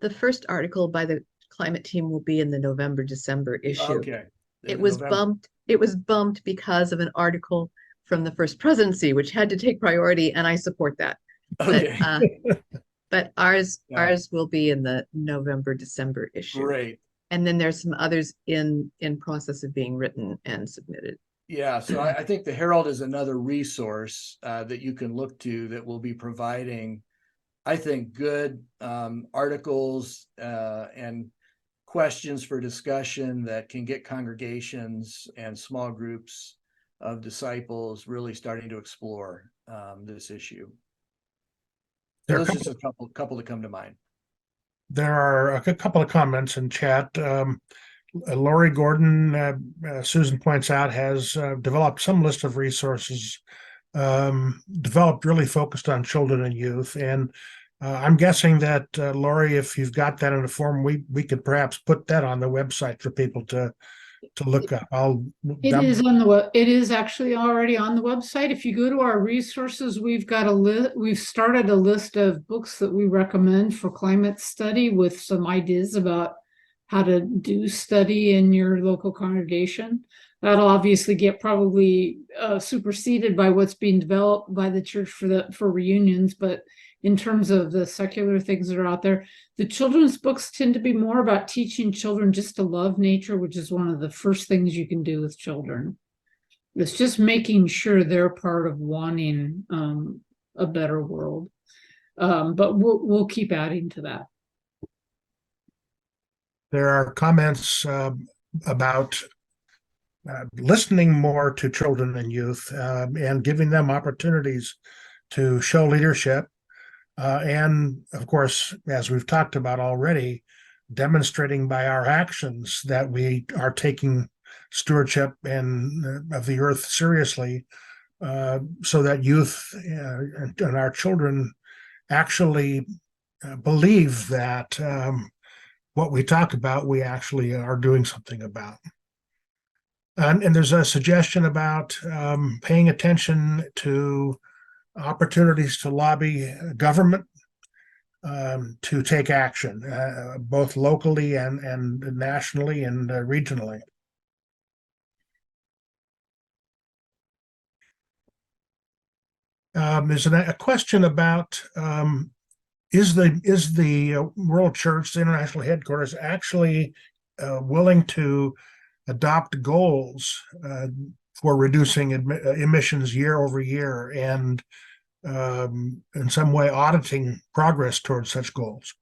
B: The first article by the climate team will be in the November-December issue.
D: Okay.
B: It was bumped. It was bumped because of an article from the first presidency, which had to take priority, and I support that.
D: Okay.
B: But ours will be in the November-December issue.
D: Great.
B: And then there's some others in process of being written and submitted.
D: Yeah, so I think the Herald is another resource that you can look to that will be providing, I think, good articles and questions for discussion that can get congregations and small groups of disciples really starting to explore this issue. So there's just a couple that come to mind.
E: There are a couple of comments in chat. Lori Gordon, Susan points out, has developed some list of resources, developed really focused on children and youth. And I'm guessing that, Lori, if you've got that in a form, we could perhaps put that on the website for people to look up.
H: It is actually already on the website. If you go to our resources, we've got we've started a list of books that we recommend for climate study with some ideas about how to do study in your local congregation. That'll obviously get probably superseded by what's being developed by the church for reunions, but in terms of the secular things that are out there, the children's books tend to be more about teaching children just to love nature, which is one of the first things you can do with children. It's just making sure they're part of wanting a better world. But we'll keep adding to that.
E: There are comments about listening more to children and youth and giving them opportunities to show leadership. And of course, as we've talked about already, demonstrating by our actions that we are taking stewardship of the earth seriously, so that youth and our children actually believe that what we talk about, we actually are doing something about. And there's a suggestion about paying attention to opportunities to lobby government to take action, both locally and nationally and regionally. There's a question about is the World Church, the international headquarters, actually willing to adopt goals for reducing emissions year over year and in some way auditing progress towards such goals?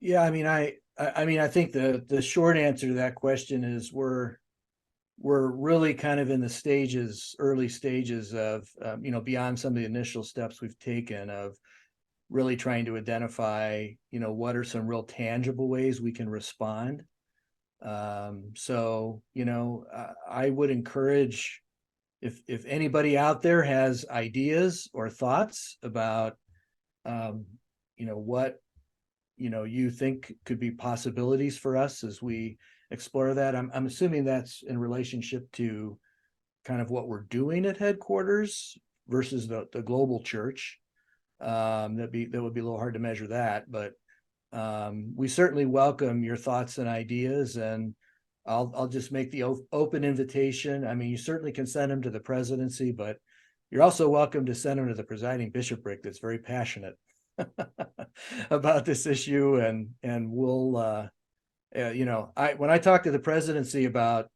D: Yeah, I mean, I think the short answer to that question is we're really kind of in the early stages of, beyond some of the initial steps we've taken of really trying to identify, what are some real tangible ways we can respond. So, I would encourage if anybody out there has ideas or thoughts about, what, you think could be possibilities for us as we explore that. I'm assuming that's in relationship to kind of what we're doing at headquarters versus the global church. That would be a little hard to measure that, but we certainly welcome your thoughts and ideas, and I'll just make the open invitation. I mean, you certainly can send them to the presidency, but you're also welcome to send them to the presiding bishopric that's very passionate about this issue. And we'll, when I talk to the presidency about,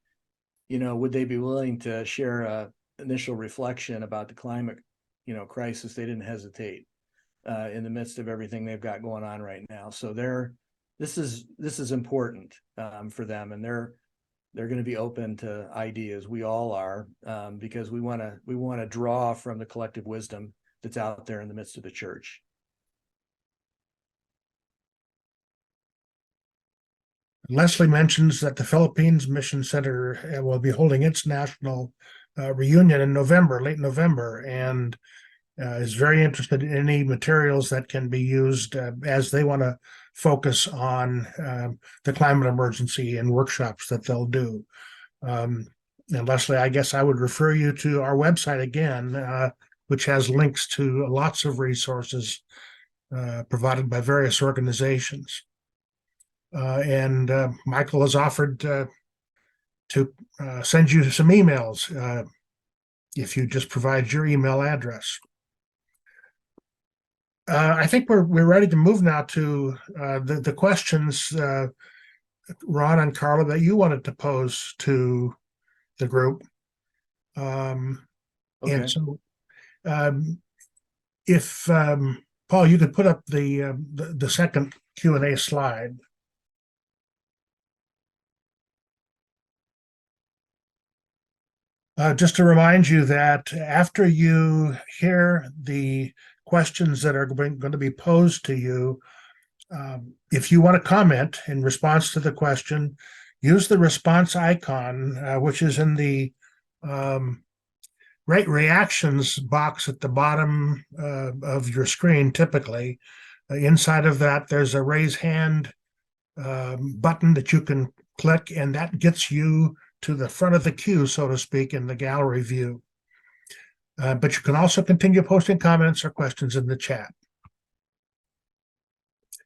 D: would they be willing to share a initial reflection about the climate, crisis? They didn't hesitate in the midst of everything they've got going on right now. So this is important for them, and they're going to be open to ideas. We all are, because we want to draw from the collective wisdom that's out there in the midst of the church.
E: Leslie mentions that the Philippines Mission Center will be holding its national reunion in November, late November, and is very interested in any materials that can be used as they want to focus on the climate emergency and workshops that they'll do. And Leslie, I guess I would refer you to our website again, which has links to lots of resources provided by various organizations. And Michael has offered to send you some emails if you just provide your email address. I think we're ready to move now to the questions, Ron and Carla, that you wanted to pose to the group.
D: Okay.
E: And so, if Paul, you could put up the second Q&A slide. Just to remind you that after you hear the questions that are going to be posed to you, if you want to comment in response to the question, use the response icon, which is in the reactions box at the bottom of your screen, typically. Inside of that, there's a raise hand button that you can click, and that gets you to the front of the queue, so to speak, in the gallery view. But you can also continue posting comments or questions in the chat.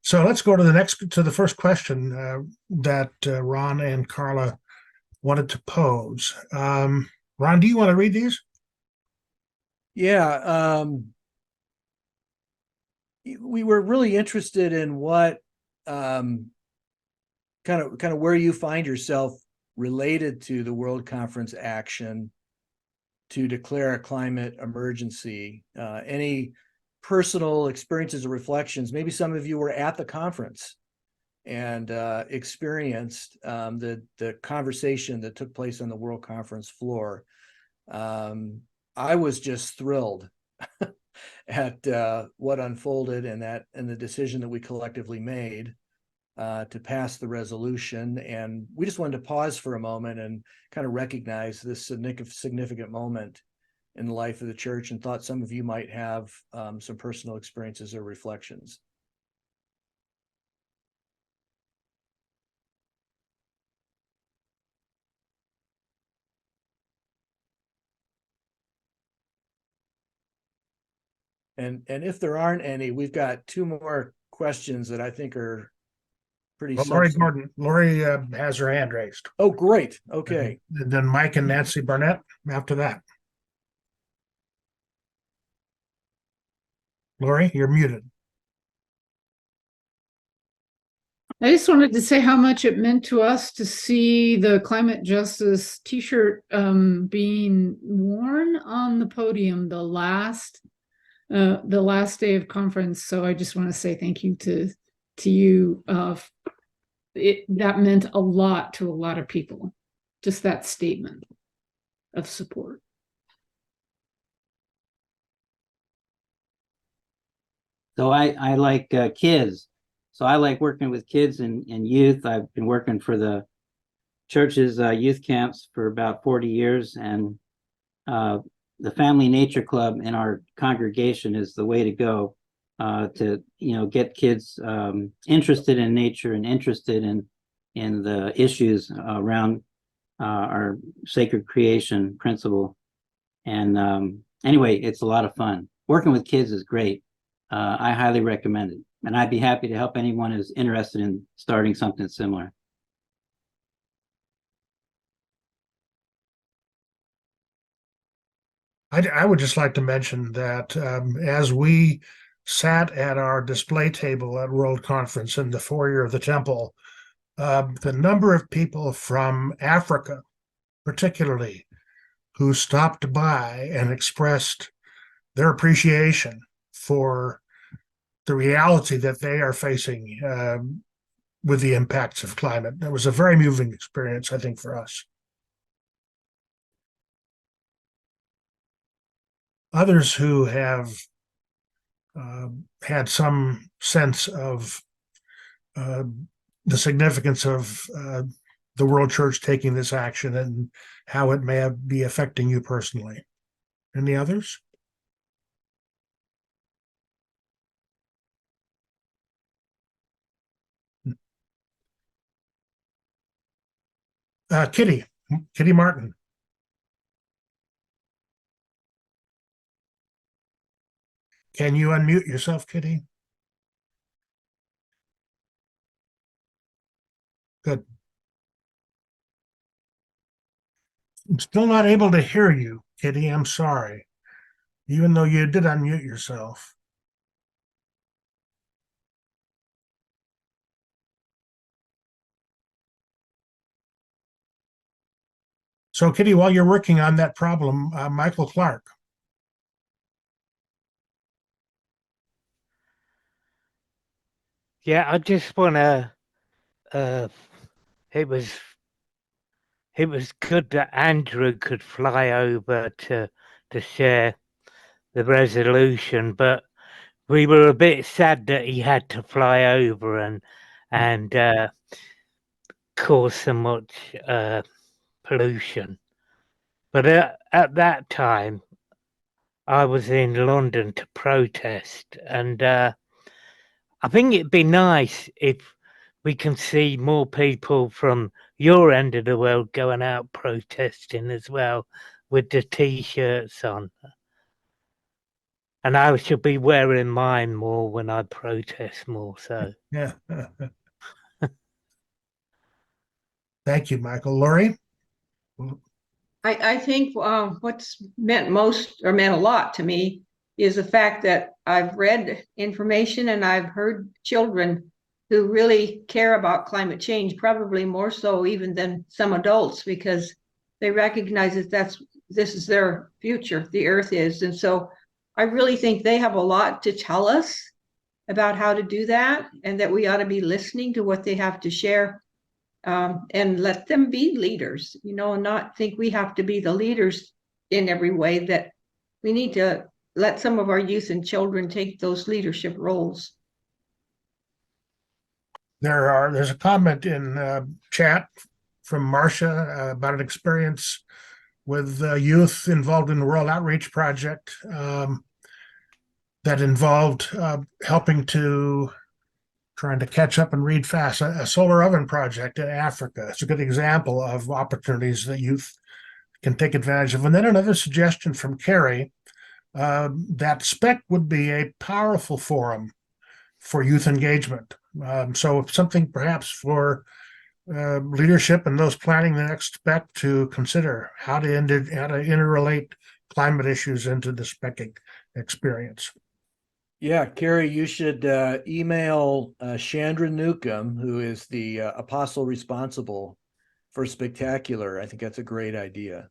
E: So let's go to the first question that Ron and Carla wanted to pose. Ron, do you want to read these?
D: Yeah. We were really interested in what kind of where you find yourself related to the World Conference action to declare a climate emergency. Any personal experiences or reflections? Maybe some of you were at the conference and experienced the conversation that took place on the World Conference floor. I was just thrilled at what unfolded and the decision that we collectively made to pass the resolution. And we just wanted to pause for a moment and kind of recognize this significant moment in the life of the church, and thought some of you might have some personal experiences or reflections. And if there aren't any, we've got two more questions that I think are pretty
E: Well, Lori has her hand raised.
D: Oh, great. Okay.
E: And then Mike and Nancy Barnett after that. Lori, you're muted.
H: I just wanted to say how much it meant to us to see the climate justice t-shirt being worn on the podium the last day of conference. So I just want to say thank you to you. That meant a lot to a lot of people, just that statement of support.
G: So I like kids. So I like working with kids and youth. I've been working for the church's youth camps for about 40 years. And the Family Nature Club in our congregation is the way to go to get kids interested in nature and interested in the issues around our sacred creation principle. And anyway, it's a lot of fun. Working with kids is great. I highly recommend it, and I'd be happy to help anyone who's interested in starting something similar.
E: I would just like to mention that as we sat at our display table at World Conference in the foyer of the temple, the number of people from Africa particularly, who stopped by and expressed their appreciation for the reality that they are facing with the impacts of climate. It was a very moving experience, I think, for us. Others who have had some sense of the significance of the world church taking this action and how it may be affecting you personally. Any others? Kitty Martin. Can you unmute yourself, Kitty? Good. I'm still not able to hear you, Kitty. I'm sorry. Even though you did unmute yourself. So, Kitty, while you're working on that problem, Michael Clark.
I: Yeah, I just want to. It was good that Andrew could fly over to share the resolution, but we were a bit sad that he had to fly over and cause so much pollution. But at that time, I was in London to protest, and I think it'd be nice if we can see more people from your end of the world going out protesting as well with the t-shirts on. And I should be wearing mine more when I protest more. So
E: Yeah. Thank you, Michael. Lori?
J: I think what's meant most or meant a lot to me is the fact that I've read information and I've heard children who really care about climate change, probably more so even than some adults, because they recognize that this is their future, the earth is. And so I really think they have a lot to tell us about how to do that, and that we ought to be listening to what they have to share. And let them be leaders, and not think we have to be the leaders in every way, that we need to let some of our youth and children take those leadership roles.
E: There's a comment in chat from Marcia about an experience with youth involved in the World Outreach Project that involved helping to trying to catch up and read fast, a solar oven project in Africa. It's a good example of opportunities that youth can take advantage of. And then another suggestion from Carrie, that SPEC would be a powerful forum for youth engagement. So something perhaps for leadership and those planning the next SPEC to consider how to interrelate climate issues into the SPEC experience.
D: Yeah, Carrie, you should email Chandra Newcomb, who is the apostle responsible for Spectacular. I think that's a great idea.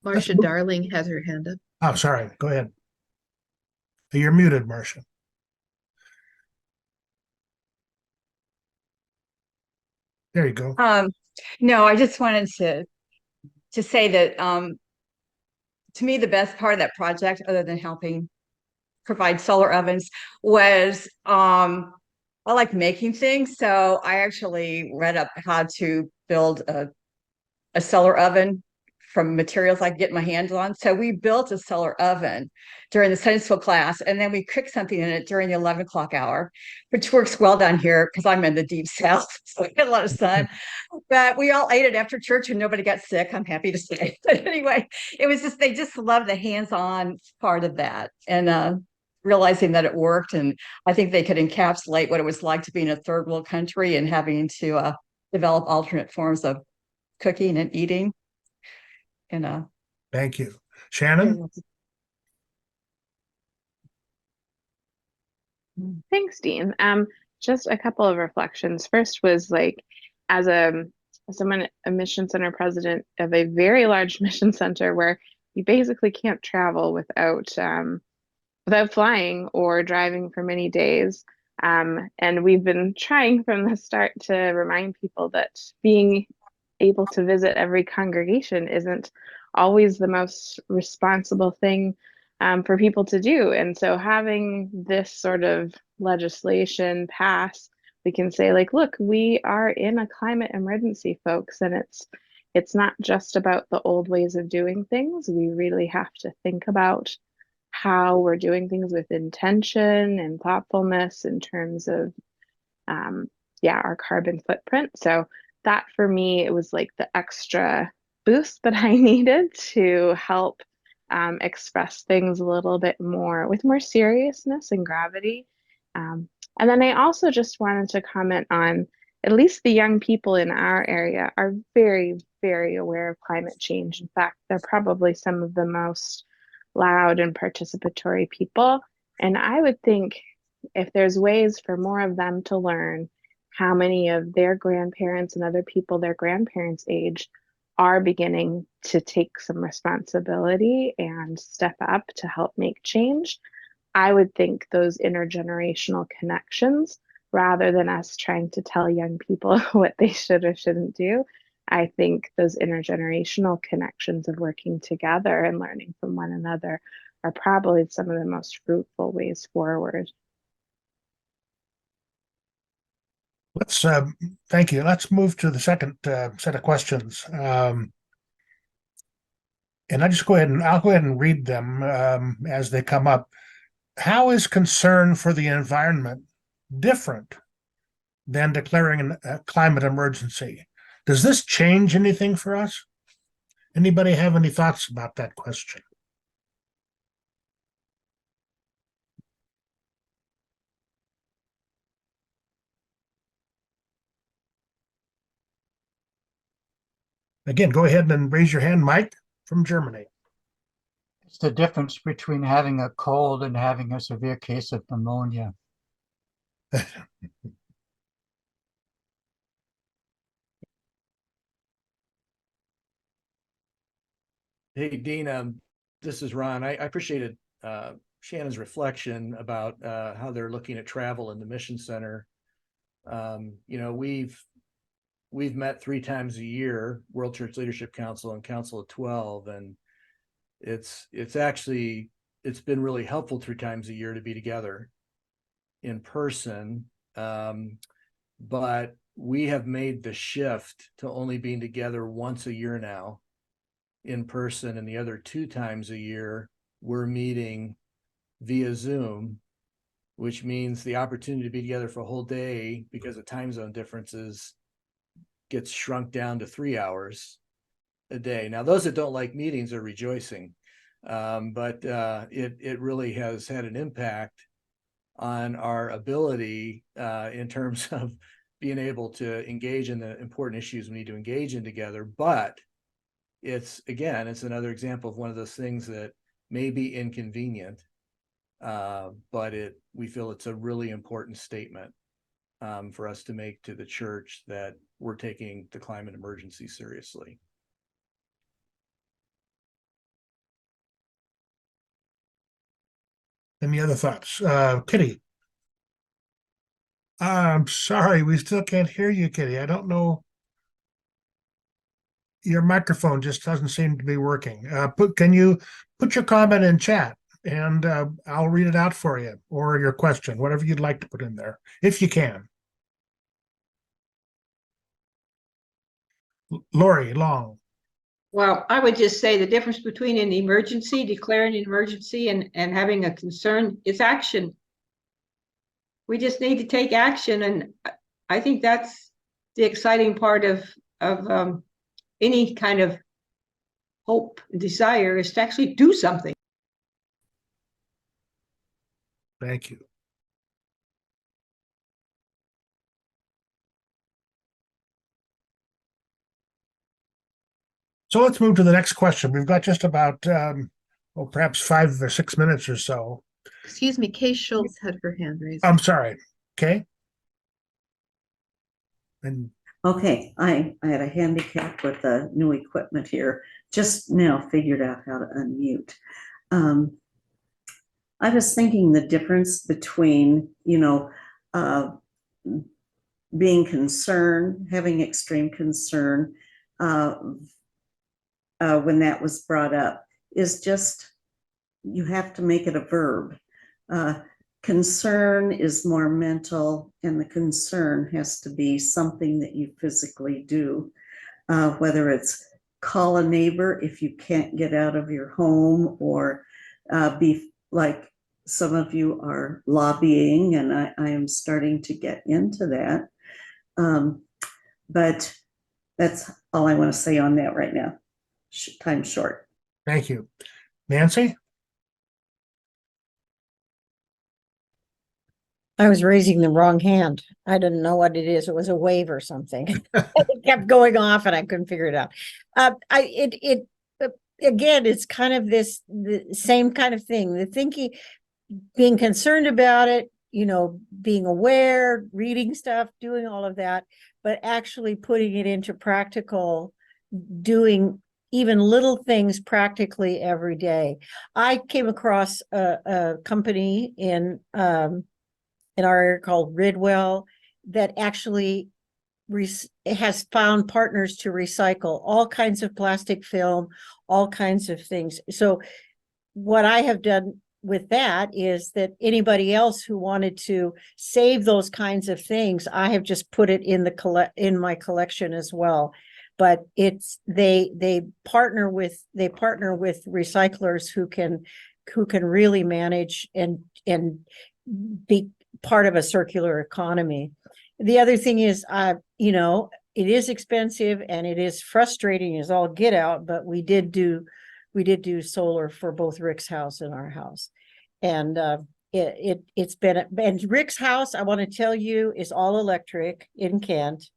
B: Marcia Darling has her hand up.
E: Oh, sorry. Go ahead. You're muted, Marcia. There you go.
K: No, I just wanted to say that to me, the best part of that project, other than helping provide solar ovens, was I like making things. So I actually read up how to build a solar oven from materials I could get my hands on. So we built a solar oven during the Sunday school class, and then we cooked something in it during the 11 o'clock hour, which works well down here because I'm in the deep south, so we get a lot of sun. But we all ate it after church and nobody got sick, I'm happy to say. But anyway, it was just, they just love the hands-on part of that, and realizing that it worked. And I think they could encapsulate what it was like to be in a third world country and having to develop alternate forms of cooking and eating. And
E: thank you. Shannon?
L: Thanks, Dean. just a couple of reflections. First was like, as a mission center president of a very large mission center where you basically can't travel without flying or driving for many days. And we've been trying from the start to remind people that being able to visit every congregation isn't always the most responsible thing for people to do. And so having this sort of legislation pass, we can say like, look, we are in a climate emergency, folks, and it's not just about the old ways of doing things. We really have to think about how we're doing things with intention and thoughtfulness in terms of our carbon footprint. So that for me, it was like the extra boost that I needed to help express things a little bit more with more seriousness and gravity. And then I also just wanted to comment on at least the young people in our area are very, very aware of climate change. In fact, they're probably some of the most loud and participatory people. And I would think if there's ways for more of them to learn how many of their grandparents and other people their grandparents' age are beginning to take some responsibility and step up to help make change, I would think those intergenerational connections, rather than us trying to tell young people what they should or shouldn't do, I think those intergenerational connections of working together and learning from one another are probably some of the most fruitful ways forward.
E: Let's thank you. Let's move to the second set of questions. And I'll go ahead and read them as they come up. How is concern for the environment different than declaring a climate emergency? Does this change anything for us? Anybody have any thoughts about that question? Again, go ahead and raise your hand, Mike from Germany.
F: It's the difference between having a cold and having a severe case of pneumonia.
D: Hey, Dean, this is Ron. I appreciated Shannon's reflection about how they're looking at travel in the Mission Center. We've met 3 times a year, World Church Leadership Council and Council of 12, and it's been really helpful 3 times a year to be together in person. But we have made the shift to only being together once a year now in person, and the other 2 times a year we're meeting via Zoom, which means the opportunity to be together for a whole day because of time zone differences gets shrunk down to 3 hours a day. Now, those that don't like meetings are rejoicing, but it really has had an impact on our ability in terms of being able to engage in the important issues we need to engage in together. But it's another example of one of those things that may be inconvenient, but we feel it's a really important statement for us to make to the church that we're taking the climate emergency seriously.
E: Any other thoughts? Kitty. I'm sorry, we still can't hear you, Kitty. I don't know. Your microphone just doesn't seem to be working. Can you put your comment in chat and I'll read it out for you, or your question, whatever you'd like to put in there, if you can. Lori Long.
J: Well, I would just say the difference between an emergency, declaring an emergency, and having a concern is action. We just need to take action, and I think that's the exciting part of any kind of hope, desire, is to actually do something.
E: Thank you. So let's move to the next question. We've got just about, perhaps 5 or 6 minutes or so.
B: Excuse me, Kay Schultz had her hand raised.
E: I'm sorry. Okay. And
M: Okay, I had a handicap with the new equipment here. Just now figured out how to unmute. I was thinking the difference between, being concerned, having extreme concern, when that was brought up, is just you have to make it a verb. Concern is more mental, and the concern has to be something that you physically do, whether it's call a neighbor if you can't get out of your home, or be like some of you are lobbying, and I am starting to get into that. But that's all I want to say on that right now. Time short.
E: thank you. Nancy?
N: I was raising the wrong hand. I didn't know what it is. It was a wave or something. It kept going off and I couldn't figure it out. Again, it's kind of the same kind of thing. The thinking, being concerned about it, being aware, reading stuff, doing all of that, but actually putting it into practical, doing even little things practically every day. I came across a company in our area called Ridwell that actually has found partners to recycle all kinds of plastic film, all kinds of things. So what I have done with that is that anybody else who wanted to save those kinds of things, I have just put it in my collection as well. But they partner with recyclers who can really manage and be part of a circular economy. The other thing is, it is expensive and it is frustrating as all get out, but we did do solar for both Rick's house and our house. And it's been, and Rick's house, I want to tell you, is all electric in Kent.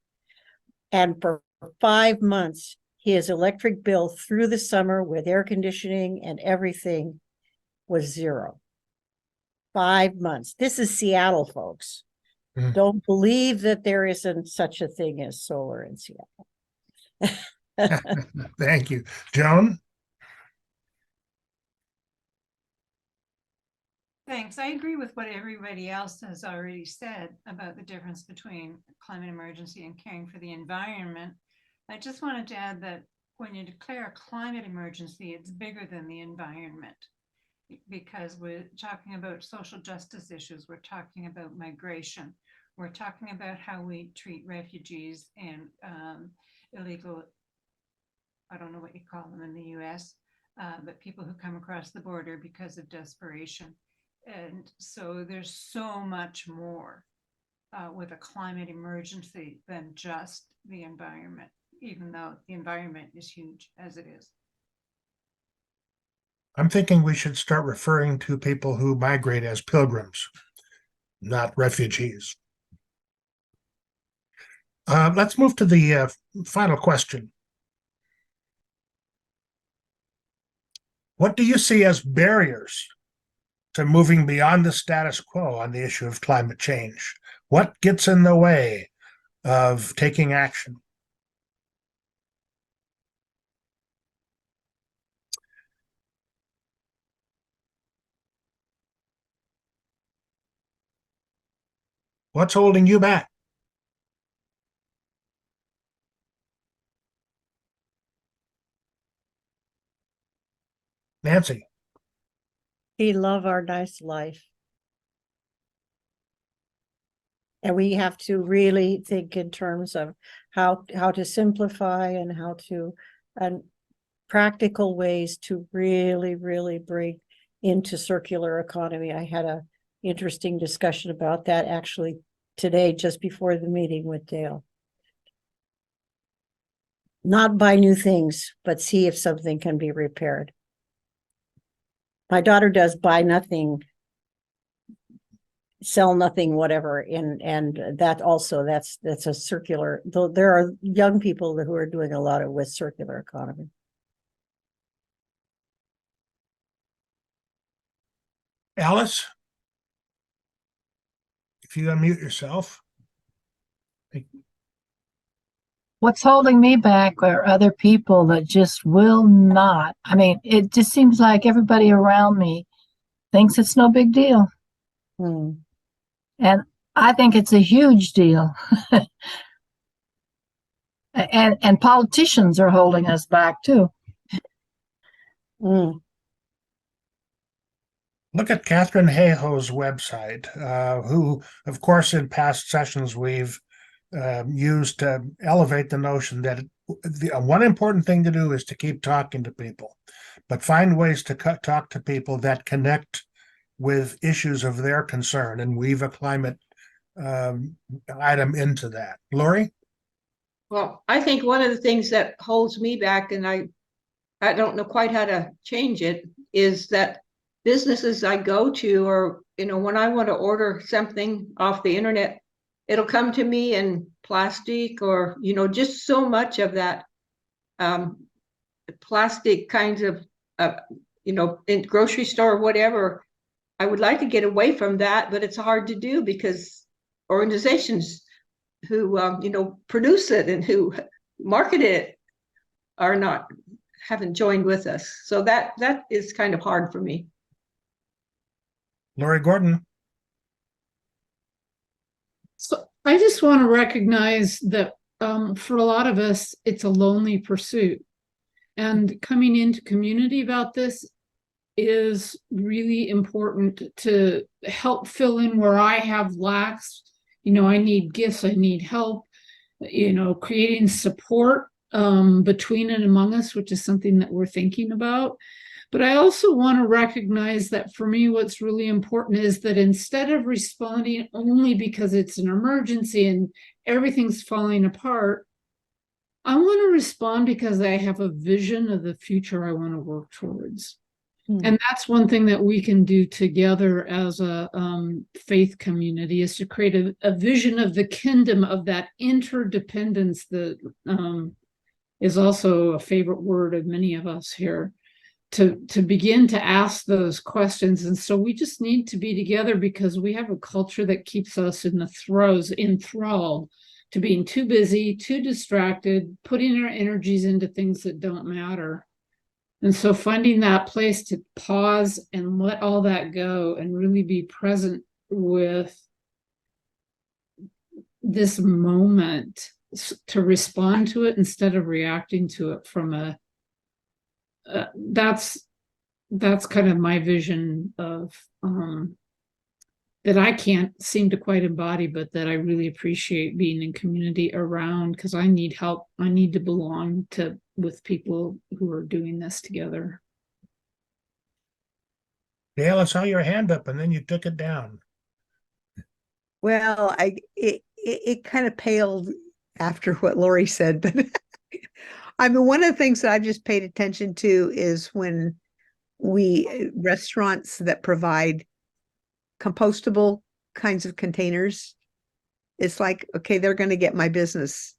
N: And for 5 months, his electric bill through the summer with air conditioning and everything was zero. 5 months. This is Seattle, folks. Don't believe that there isn't such a thing as solar in Seattle.
E: Thank you. Joan?
O: Thanks. I agree with what everybody else has already said about the difference between climate emergency and caring for the environment. I just wanted to add that when you declare a climate emergency, it's bigger than the environment, because we're talking about social justice issues. We're talking about migration. We're talking about how we treat refugees and illegal, I don't know what you call them in the US, but people who come across the border because of desperation. And so there's so much more with a climate emergency than just the environment, even though the environment is huge as it is.
E: I'm thinking we should start referring to people who migrate as pilgrims, not refugees. Let's move to the final question. What do you see as barriers to moving beyond the status quo on the issue of climate change? What gets in the way of taking action? What's holding you back? Nancy?
N: We love our nice life. And we have to really think in terms of how to simplify and and practical ways to really, really bring into circular economy. I had a interesting discussion about that actually today, just before the meeting with Dale. Not buy new things, but see if something can be repaired. My daughter does buy nothing, sell nothing, whatever, and that also that's a circular. Though there are young people who are doing a lot of with circular economy.
E: Alice, if you unmute yourself.
H: What's holding me back are other people that just will not. I mean, it just seems like everybody around me thinks it's no big deal.
N: Hmm.
H: And I think it's a huge deal. And politicians are holding us back too.
N: Mm.
E: Look at Catherine Hayhoe's website, who, of course, in past sessions we've used to elevate the notion that one important thing to do is to keep talking to people, but find ways to talk to people that connect with issues of their concern and weave a climate item into that. Lori?
J: Well, I think one of the things that holds me back, and I don't know quite how to change it, is that businesses I go to, or when I want to order something off the internet, it'll come to me in plastic, or just so much of that plastic kinds of in grocery store or whatever. I would like to get away from that, but it's hard to do because organizations who produce it and who market it haven't joined with us. So that is kind of hard for me.
E: Lori Gordon?
H: So I just want to recognize that for a lot of us, it's a lonely pursuit. And coming into community about this is really important to help fill in where I have lacks. I need gifts, I need help, creating support between and among us, which is something that we're thinking about. But I also want to recognize that for me, what's really important is that instead of responding only because it's an emergency and everything's falling apart, I want to respond because I have a vision of the future I want to work towards. And that's one thing that we can do together as a faith community, is to create a vision of the kingdom, of that interdependence that is also a favorite word of many of us here, to begin to ask those questions. And so we just need to be together because we have a culture that keeps us in the throes, enthralled to being too busy, too distracted, putting our energies into things that don't matter. And so finding that place to pause and let all that go and really be present with this moment, to respond to it instead of reacting to it from that's kind of my vision of that I can't seem to quite embody, but that I really appreciate being in community around, because I need help. I need to belong with people who are doing this together.
E: Dale, I saw your hand up and then you took it down.
P: Well, it kind of paled after what Lori said, but I mean, one of the things that I've just paid attention to is when restaurants that provide compostable kinds of containers, it's like, okay, they're going to get my business.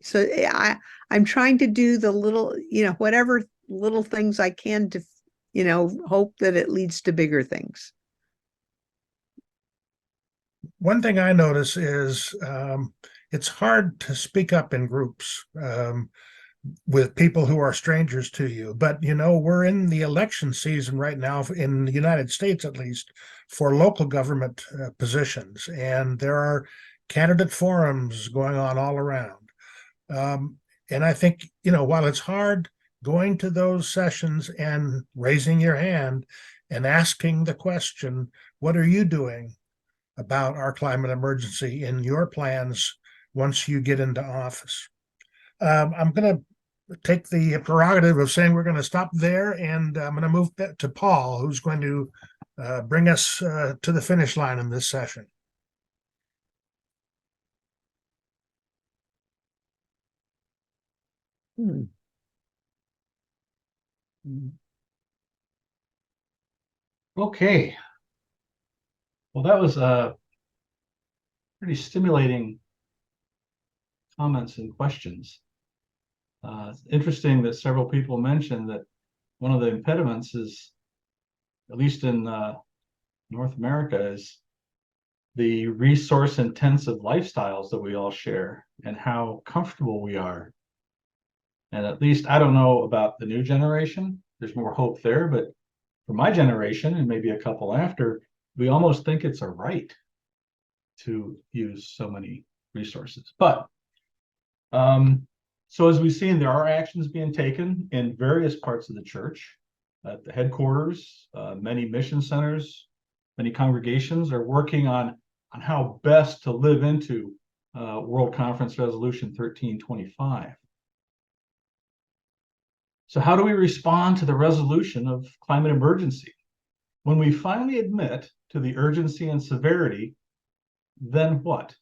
P: So I'm trying to do the little, whatever little things I can to, hope that it leads to bigger things.
E: One thing I notice is it's hard to speak up in groups with people who are strangers to you. But, we're in the election season right now, in the United States at least, for local government positions. And there are candidate forums going on all around. And I think, while it's hard going to those sessions and raising your hand and asking the question, what are you doing about our climate emergency in your plans once you get into office? I'm going to take the prerogative of saying we're going to stop there, and I'm going to move to Paul, who's going to bring us to the finish line in this session.
Q: Okay. Well, that was pretty stimulating comments and questions. It's interesting that several people mentioned that one of the impediments is, at least in North America, is the resource intensive lifestyles that we all share and how comfortable we are. And at least I don't know about the new generation, there's more hope there, but for my generation and maybe a couple after, we almost think it's a right to use so many resources. But so as we've seen, there are actions being taken in various parts of the church. At the headquarters, many mission centers, many congregations are working on how best to live into World Conference Resolution 1325. So how do we respond to the resolution of climate emergency? When we finally admit to the urgency and severity, then what?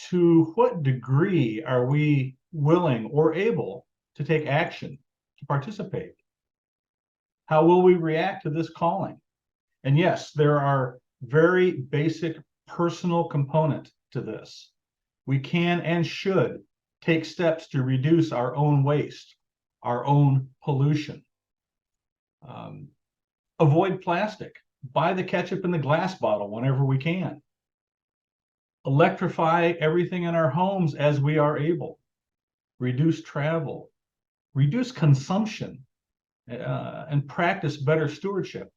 Q: To what degree are we willing or able to take action, to participate? How will we react to this calling? And yes, there are very basic personal component to this. We can and should take steps to reduce our own waste, our own pollution. Avoid plastic. Buy the ketchup in the glass bottle whenever we can. Electrify everything in our homes as we are able. Reduce travel. Reduce consumption. And practice better stewardship.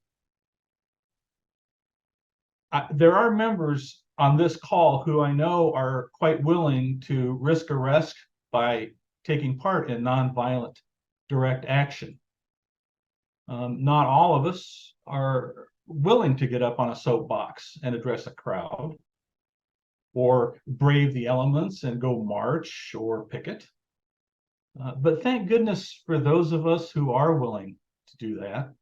Q: There are members on this call who I know are quite willing to risk arrest by taking part in nonviolent direct action. Not all of us are willing to get up on a soapbox and address a crowd, or brave the elements and go march or picket. But thank goodness for those of us who are willing to do that.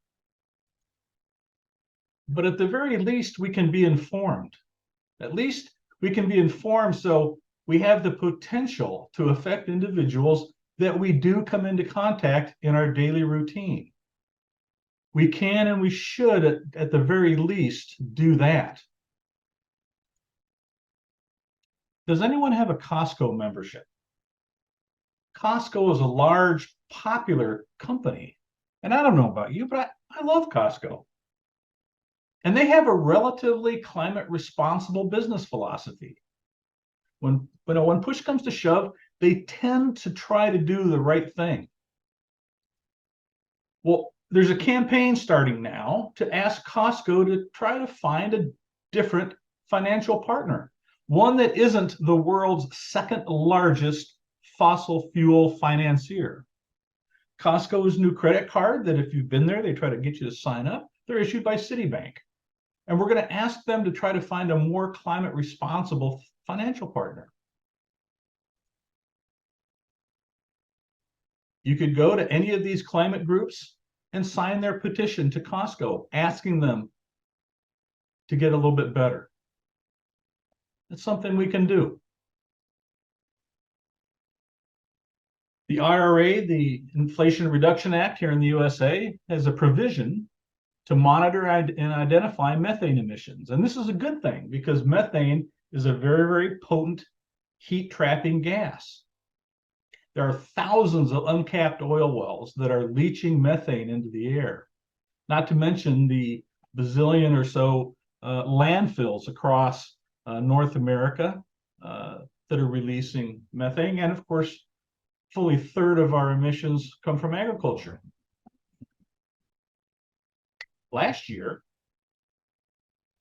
Q: But at the very least, we can be informed. At least we can be informed so we have the potential to affect individuals that we do come into contact in our daily routine. We can and we should, at the very least, do that. Does anyone have a Costco membership? Costco is a large, popular company. And I don't know about you, but I love Costco. And they have a relatively climate responsible business philosophy. When push comes to shove, they tend to try to do the right thing. Well, there's a campaign starting now to ask Costco to try to find a different financial partner, one that isn't the world's second largest fossil fuel financier. Costco's new credit card, that if you've been there, they try to get you to sign up, they're issued by Citibank. And we're going to ask them to try to find a more climate responsible financial partner. You could go to any of these climate groups and sign their petition to Costco, asking them to get a little bit better. It's something we can do. The IRA, the Inflation Reduction Act here in the USA, has a provision to monitor and identify methane emissions. And this is a good thing because methane is a very, very potent heat-trapping gas. There are thousands of uncapped oil wells that are leaching methane into the air, not to mention the bazillion or so landfills across North America that are releasing methane. And of course, fully a third of our emissions come from agriculture. Last year,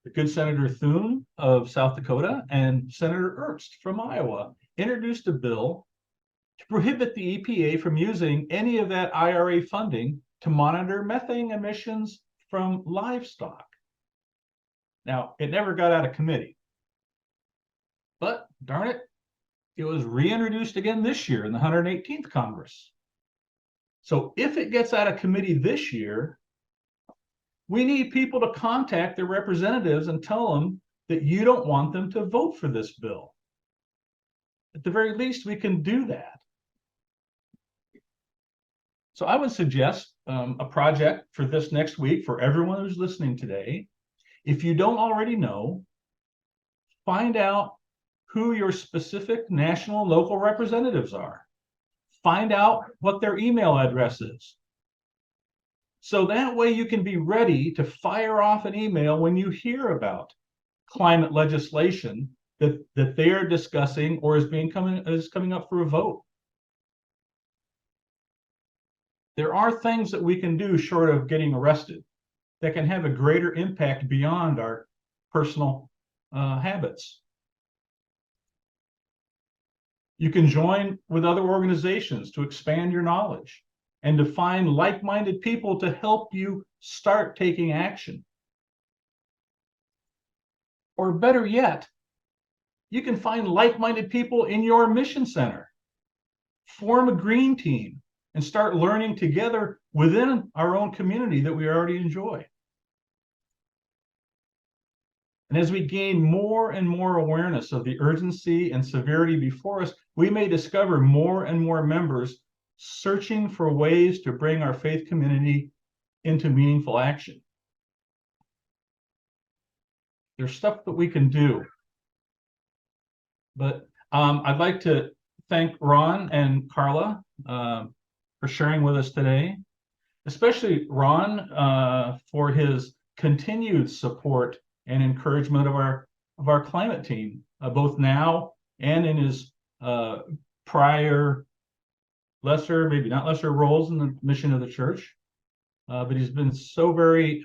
Q: the good Senator Thune of South Dakota and Senator Ernst from Iowa introduced a bill to prohibit the EPA from using any of that IRA funding to monitor methane emissions from livestock. Now, it never got out of committee, but darn it, it was reintroduced again this year in the 118th Congress. So if it gets out of committee this year, we need people to contact their representatives and tell them that you don't want them to vote for this bill. At the very least, we can do that. So I would suggest a project for this next week for everyone who's listening today. If you don't already know, find out who your specific national and local representatives are. Find out what their email address is. So that way you can be ready to fire off an email when you hear about climate legislation that they are discussing or is coming up for a vote. There are things that we can do short of getting arrested that can have a greater impact beyond our personal habits. You can join with other organizations to expand your knowledge and to find like-minded people to help you start taking action. Or better yet, you can find like-minded people in your mission center. Form a green team and start learning together within our own community that we already enjoy. And as we gain more and more awareness of the urgency and severity before us, we may discover more and more members searching for ways to bring our faith community into meaningful action. There's stuff that we can do. But I'd like to thank Ron and Carla for sharing with us today, especially Ron for his continued support and encouragement of our climate team, both now and in his prior lesser, maybe not lesser roles in the mission of the church. But he's been so very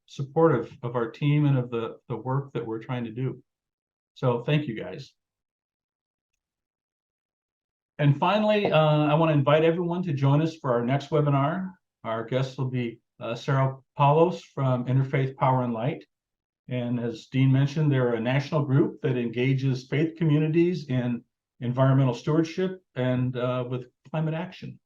Q: supportive of our team and of the work that we're trying to do. So thank you guys. And finally, I want to invite everyone to join us for our next webinar. Our guest will be Sarah Paulos from Interfaith Power and Light. And as Dean mentioned, they're a national group that engages faith communities in environmental stewardship and with climate action.